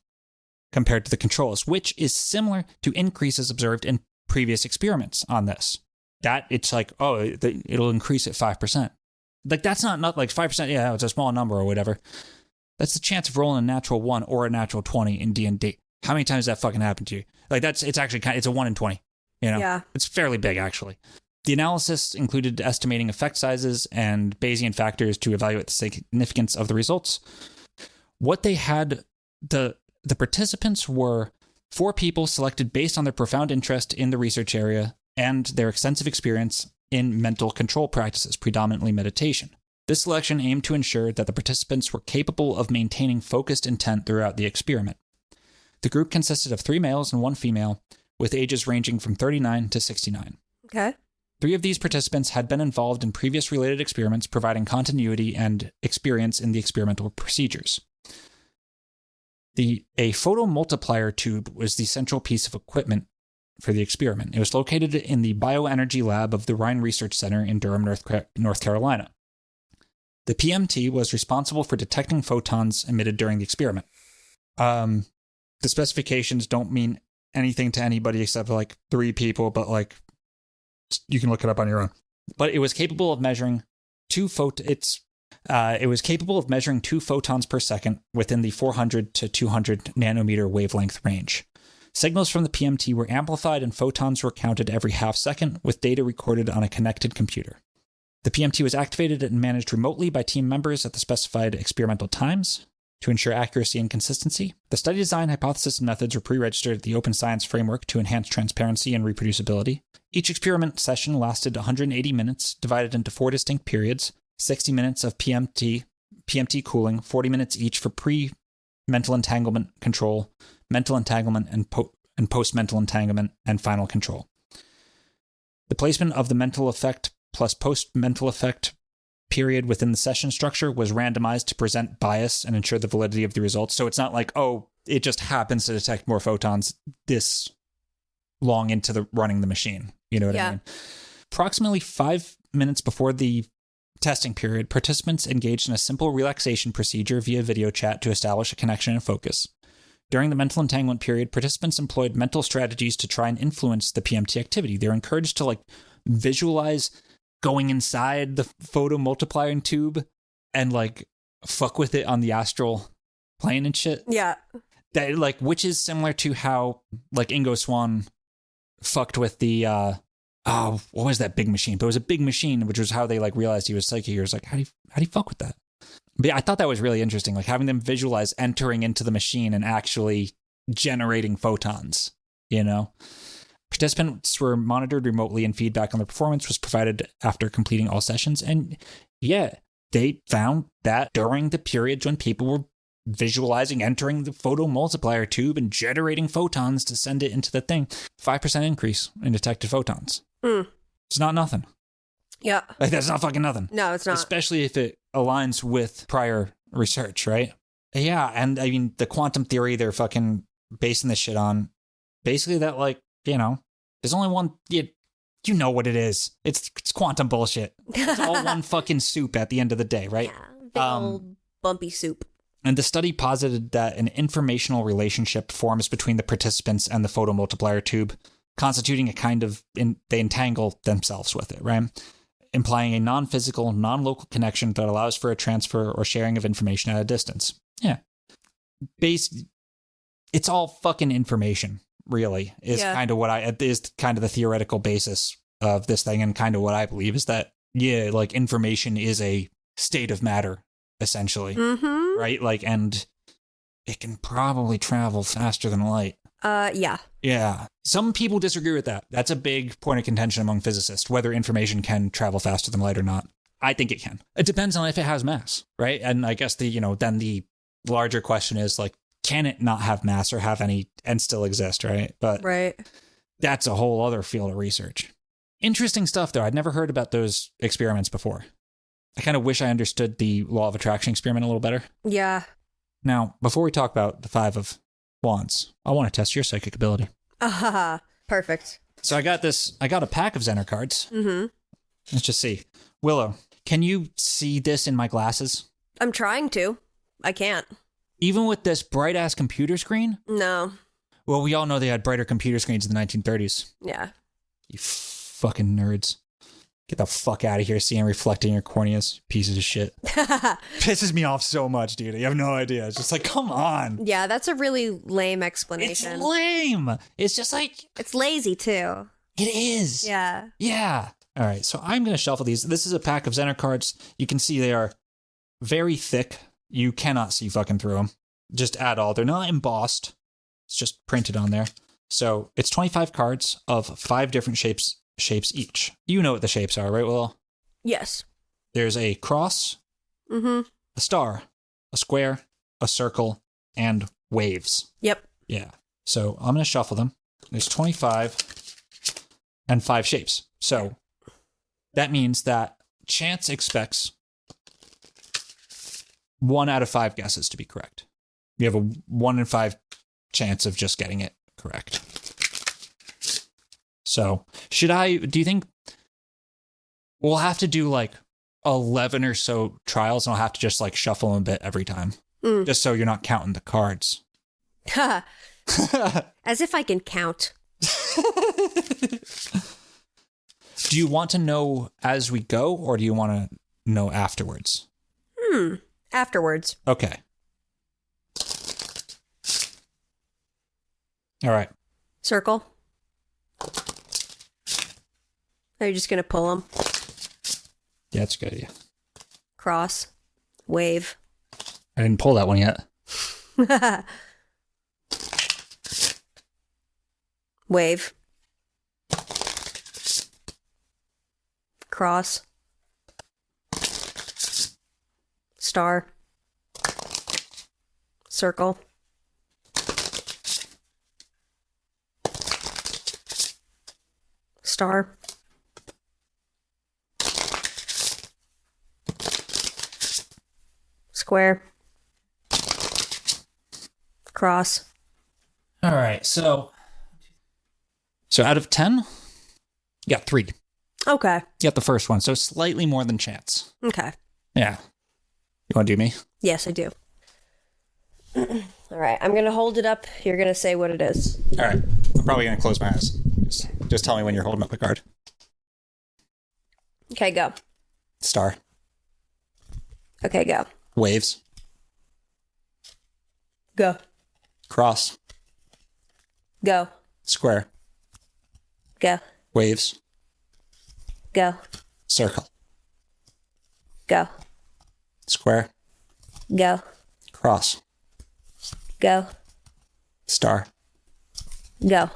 [SPEAKER 5] compared to the controls, which is similar to increases observed in previous experiments on this. That it's like, it'll increase at 5%. Like, that's not like 5%, yeah, it's a small number or whatever. That's the chance of rolling a natural 1 or a natural 20 in D&D. How many times has that fucking happened to you? Like, it's actually it's a 1 in 20,
[SPEAKER 6] Yeah.
[SPEAKER 5] It's fairly big, actually. The analysis included estimating effect sizes and Bayesian factors to evaluate the significance of the results. What they had, the participants were 4 people selected based on their profound interest in the research area and their extensive experience in mental control practices, predominantly meditation. This selection aimed to ensure that the participants were capable of maintaining focused intent throughout the experiment. The group consisted of 3 males and 1 female, with ages ranging from 39 to 69.
[SPEAKER 6] Okay.
[SPEAKER 5] 3 of these participants had been involved in previous related experiments, providing continuity and experience in the experimental procedures. A photomultiplier tube was the central piece of equipment for the experiment. It was located in the bioenergy lab of the Rhine Research Center in Durham, North Carolina. The PMT was responsible for detecting photons emitted during the experiment. The specifications don't mean anything to anybody except like 3 people, but like you can look it up on your own. But it was capable of measuring 2 photons per second within the 400 to 200 nanometer wavelength range. Signals from the PMT were amplified and photons were counted every half second, with data recorded on a connected computer. The PMT was activated and managed remotely by team members at the specified experimental times to ensure accuracy and consistency. The study design, hypothesis, and methods were pre-registered at the Open Science Framework to enhance transparency and reproducibility. Each experiment session lasted 180 minutes, divided into 4 distinct periods, 60 minutes of PMT cooling, 40 minutes each for pre-mental entanglement control, mental entanglement, and post-mental entanglement, and final control. The placement of the mental effect plus post-mental effect period within the session structure was randomized to present bias and ensure the validity of the results. So it's not like, oh, it just happens to detect more photons this long into the running the machine. You know what I mean? Approximately 5 minutes before the testing period, participants engaged in a simple relaxation procedure via video chat to establish a connection and focus. During the mental entanglement period, participants employed mental strategies to try and influence the PMT activity. They're encouraged to visualize going inside the photo multiplier tube and fuck with it on the astral plane and shit.
[SPEAKER 6] Yeah.
[SPEAKER 5] That which is similar to how Ingo Swann fucked with the what was that big machine? But it was a big machine, which was how they realized he was psychic. He was like, how do you fuck with that? But yeah, I thought that was really interesting, having them visualize entering into the machine and actually generating photons, Participants were monitored remotely and feedback on their performance was provided after completing all sessions. And yeah, they found that during the periods when people were visualizing entering the photo multiplier tube and generating photons to send it into the thing, 5% increase in detected photons. It's not nothing.
[SPEAKER 6] Yeah.
[SPEAKER 5] That's not fucking nothing.
[SPEAKER 6] No, it's not.
[SPEAKER 5] Especially if it aligns with prior research, right? Yeah, and I mean, the quantum theory they're fucking basing this shit on, basically that, there's only one, you know what it is. It's quantum bullshit. It's all one fucking soup at the end of the day, right?
[SPEAKER 6] Yeah, big old bumpy soup.
[SPEAKER 5] And the study posited that an informational relationship forms between the participants and the photomultiplier tube, constituting a kind of, they entangle themselves with it, right? Implying a non-physical, non-local connection that allows for a transfer or sharing of information at a distance. Yeah. It's all fucking information, really, is kind of the theoretical basis of this thing, and kind of what I believe is that, information is a state of matter, essentially, right? And it can probably travel faster than light.
[SPEAKER 6] Yeah.
[SPEAKER 5] Yeah. Some people disagree with that. That's a big point of contention among physicists, whether information can travel faster than light or not. I think it can. It depends on if it has mass, right? And I guess then the larger question is can it not have mass or have any and still exist, right? But that's a whole other field of research. Interesting stuff, though. I'd never heard about those experiments before. I kind of wish I understood the law of attraction experiment a little better.
[SPEAKER 6] Yeah.
[SPEAKER 5] Now, before we talk about the 5 of Wands, I want to test your psychic ability.
[SPEAKER 6] Perfect.
[SPEAKER 5] So I got a pack of Zener cards. Let's just see. Willow, can you see this in my glasses?
[SPEAKER 6] I'm trying to. I can't.
[SPEAKER 5] Even with this bright-ass computer screen?
[SPEAKER 6] No.
[SPEAKER 5] Well, we all know they had brighter computer screens in the 1930s.
[SPEAKER 6] Yeah.
[SPEAKER 5] You fucking nerds. Get the fuck out of here seeing reflecting your corneas, pieces of shit. Pisses me off so much, dude. You have no idea. It's just come on.
[SPEAKER 6] Yeah, that's a really lame explanation.
[SPEAKER 5] It's lame. It's just
[SPEAKER 6] it's lazy, too.
[SPEAKER 5] It is.
[SPEAKER 6] Yeah.
[SPEAKER 5] Yeah. All right, so I'm going to shuffle these. This is a pack of Zener cards. You can see they are very thick. You cannot see fucking through them. Just at all. They're not embossed. It's just printed on there. So it's 25 cards of 5 different shapes each. You know what the shapes are, right, Willow?
[SPEAKER 6] Yes.
[SPEAKER 5] There's a cross, a star, a square, a circle, and waves.
[SPEAKER 6] Yep.
[SPEAKER 5] Yeah. So I'm going to shuffle them. There's 25 and 5 shapes. So that means that chance expects 1 out of 5 guesses to be correct. You have a 1 in 5 chance of just getting it correct. So, do you think we'll have to do 11 or so trials, and I'll have to just shuffle them a bit every time? Just so you're not counting the cards.
[SPEAKER 6] As if I can count.
[SPEAKER 5] Do you want to know as we go, or do you want to know afterwards?
[SPEAKER 6] Afterwards.
[SPEAKER 5] Okay. All right.
[SPEAKER 6] Circle. Are you just going to pull them?
[SPEAKER 5] Yeah, that's a good idea.
[SPEAKER 6] Cross. Wave.
[SPEAKER 5] I didn't pull that one yet.
[SPEAKER 6] Wave. Cross. Star. Circle. Star. Square. Cross.
[SPEAKER 5] All right, so out of 10, you got 3.
[SPEAKER 6] Okay.
[SPEAKER 5] You got the first one, so slightly more than chance.
[SPEAKER 6] Okay.
[SPEAKER 5] Yeah. You want to do me?
[SPEAKER 6] Yes, I do. All right, I'm going to hold it up. You're going to say what it is.
[SPEAKER 5] All right. I'm probably going to close my eyes. Just tell me when you're holding up the card.
[SPEAKER 6] Okay, go.
[SPEAKER 5] Star.
[SPEAKER 6] Okay, go.
[SPEAKER 5] Waves.
[SPEAKER 6] Go.
[SPEAKER 5] Cross.
[SPEAKER 6] Go.
[SPEAKER 5] Square.
[SPEAKER 6] Go.
[SPEAKER 5] Waves.
[SPEAKER 6] Go.
[SPEAKER 5] Circle.
[SPEAKER 6] Go.
[SPEAKER 5] Square.
[SPEAKER 6] Go.
[SPEAKER 5] Cross.
[SPEAKER 6] Go.
[SPEAKER 5] Star.
[SPEAKER 6] Go.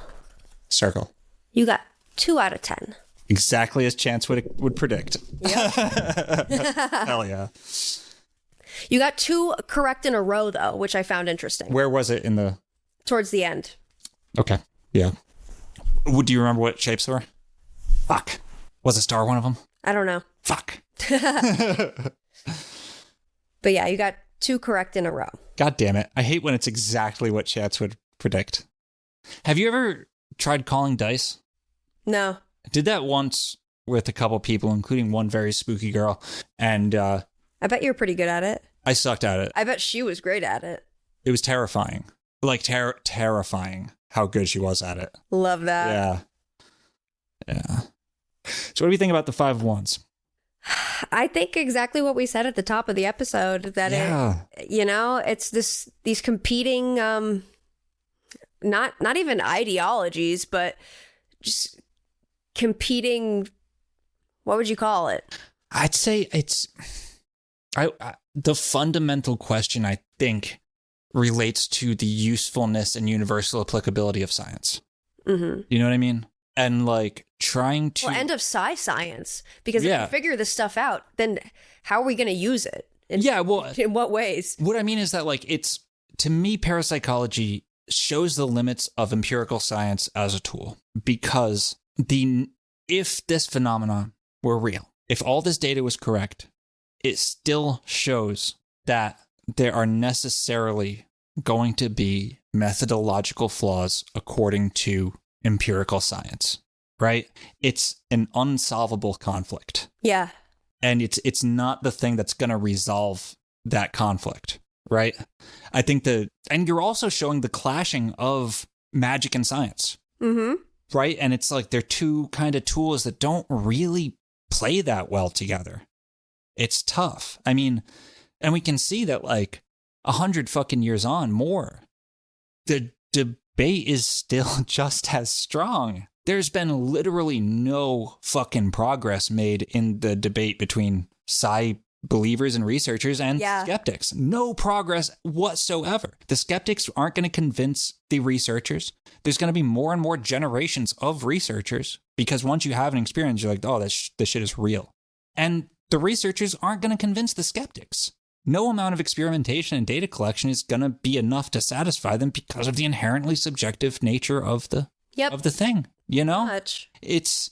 [SPEAKER 5] Circle.
[SPEAKER 6] You got 2 out of 10.
[SPEAKER 5] Exactly as chance would predict.
[SPEAKER 6] Yep.
[SPEAKER 5] Hell yeah.
[SPEAKER 6] You got 2 correct in a row, though, which I found interesting.
[SPEAKER 5] Where was it in the...
[SPEAKER 6] Towards the end.
[SPEAKER 5] Okay. Yeah. Do you remember what shapes were? Fuck. Was a star one of them?
[SPEAKER 6] I don't know.
[SPEAKER 5] Fuck.
[SPEAKER 6] But yeah, you got 2 correct in a row.
[SPEAKER 5] God damn it. I hate when it's exactly what chance would predict. Have you ever tried calling dice?
[SPEAKER 6] No.
[SPEAKER 5] I did that once with a couple people, including one very spooky girl, and
[SPEAKER 6] I bet you were pretty good at it.
[SPEAKER 5] I sucked at it.
[SPEAKER 6] I bet she was great at it.
[SPEAKER 5] It was terrifying. Like, terrifying how good she was at it.
[SPEAKER 6] Love that.
[SPEAKER 5] Yeah. Yeah. So what do you think about the 5 of Wands?
[SPEAKER 6] I think exactly what we said at the top of the episode, that it's these competing, not even ideologies, but just competing, what would you call it?
[SPEAKER 5] I'd say it's, the fundamental question, I think, relates to the usefulness and universal applicability of science.
[SPEAKER 6] Mm-hmm.
[SPEAKER 5] You know what I mean? And like trying to...
[SPEAKER 6] Well, end of science. Because if you figure this stuff out, then how are we going to use it? In what ways? What I mean is that, like, it's, to me, parapsychology shows the limits of empirical science as a tool. Because if this phenomenon were real, if all this data was correct, it still shows that there are necessarily going to be methodological flaws according to empirical science, right? It's an unsolvable conflict. Yeah.
[SPEAKER 5] And it's not the thing that's going to resolve that conflict, right? I think and you're also showing the clashing of magic and science, right? And it's like they're 2 kind of tools that don't really play that well together. It's tough. I mean, and we can see that, like, 100 fucking years on, more, the debate is still just as strong. There's been literally no fucking progress made in the debate between believers and researchers and skeptics. No progress whatsoever. The skeptics aren't going to convince the researchers. There's going to be more and more generations of researchers, because once you have an experience, you're like, oh, this shit is real. And the researchers aren't going to convince the skeptics. No amount of experimentation and data collection is going to be enough to satisfy them because of the inherently subjective nature of the thing. You know, it's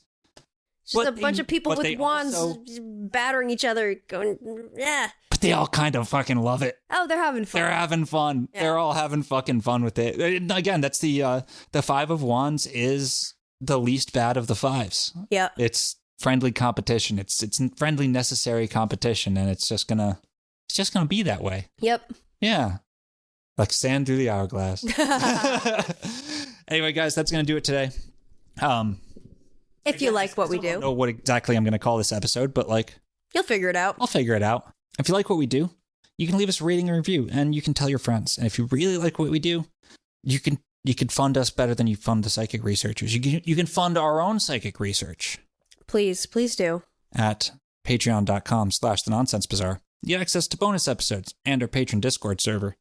[SPEAKER 6] just a bunch of people with wands battering each other, going, yeah.
[SPEAKER 5] But they all kind of fucking love it.
[SPEAKER 6] Oh, they're having fun.
[SPEAKER 5] They're having fun. Yeah. They're all having fucking fun with it. And again, that's the 5 of Wands is the least bad of the 5s.
[SPEAKER 6] Yeah,
[SPEAKER 5] it's friendly competition. It's friendly, necessary competition, and it's just gonna be that way.
[SPEAKER 6] Yep.
[SPEAKER 5] Yeah. Like sand through the hourglass. Anyway, guys, that's gonna do it today.
[SPEAKER 6] If you like what we do. I
[SPEAKER 5] don't know what exactly I'm gonna call this episode, but like,
[SPEAKER 6] you'll figure it out.
[SPEAKER 5] I'll figure it out. If you like what we do, you can leave us a rating and review, and you can tell your friends. And if you really like what we do, you can fund us better than you fund the psychic researchers. You can fund our own psychic research. Please do. At patreon.com/thenonsensebazaar. You get access to bonus episodes and our patron Discord server.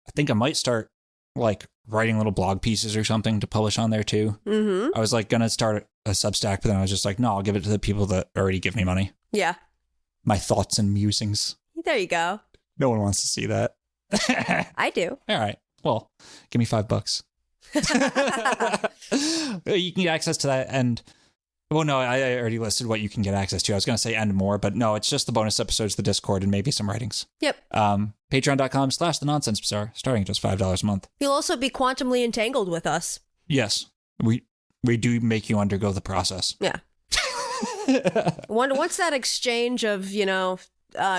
[SPEAKER 5] I think I might start like writing little blog pieces or something to publish on there too. I was like gonna start a Substack, but then I was just like, no, I'll give it to the people that already give me money. Yeah. My thoughts and musings. There you go. No one wants to see that. I do. All right. Well, give me $5. You can get access to that, and Well, no, I already listed what you can get access to. I was going to say and more, but no, it's just the bonus episodes, the Discord, and maybe some writings.
[SPEAKER 6] Yep.
[SPEAKER 5] Patreon.com/The Nonsense Bazaar, starting at just $5 a month.
[SPEAKER 6] You'll also be quantumly entangled with us.
[SPEAKER 5] Yes. We do make you undergo the process.
[SPEAKER 6] Yeah. Once that exchange of,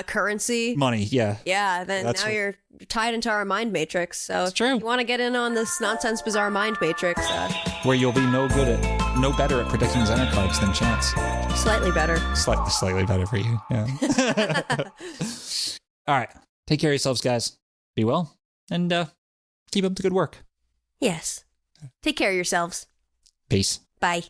[SPEAKER 6] currency.
[SPEAKER 5] Money, yeah.
[SPEAKER 6] Yeah, then now you're tied into our mind matrix. So
[SPEAKER 5] it's true.
[SPEAKER 6] If you want to get in on this Nonsense Bazaar mind matrix.
[SPEAKER 5] Where you'll be no better at predicting Xener cards than Chance.
[SPEAKER 6] Slightly better.
[SPEAKER 5] Slightly better for you, yeah. All right. Take care of yourselves, guys. Be well, and keep up the good work.
[SPEAKER 6] Yes. Take care of yourselves.
[SPEAKER 5] Peace.
[SPEAKER 6] Bye.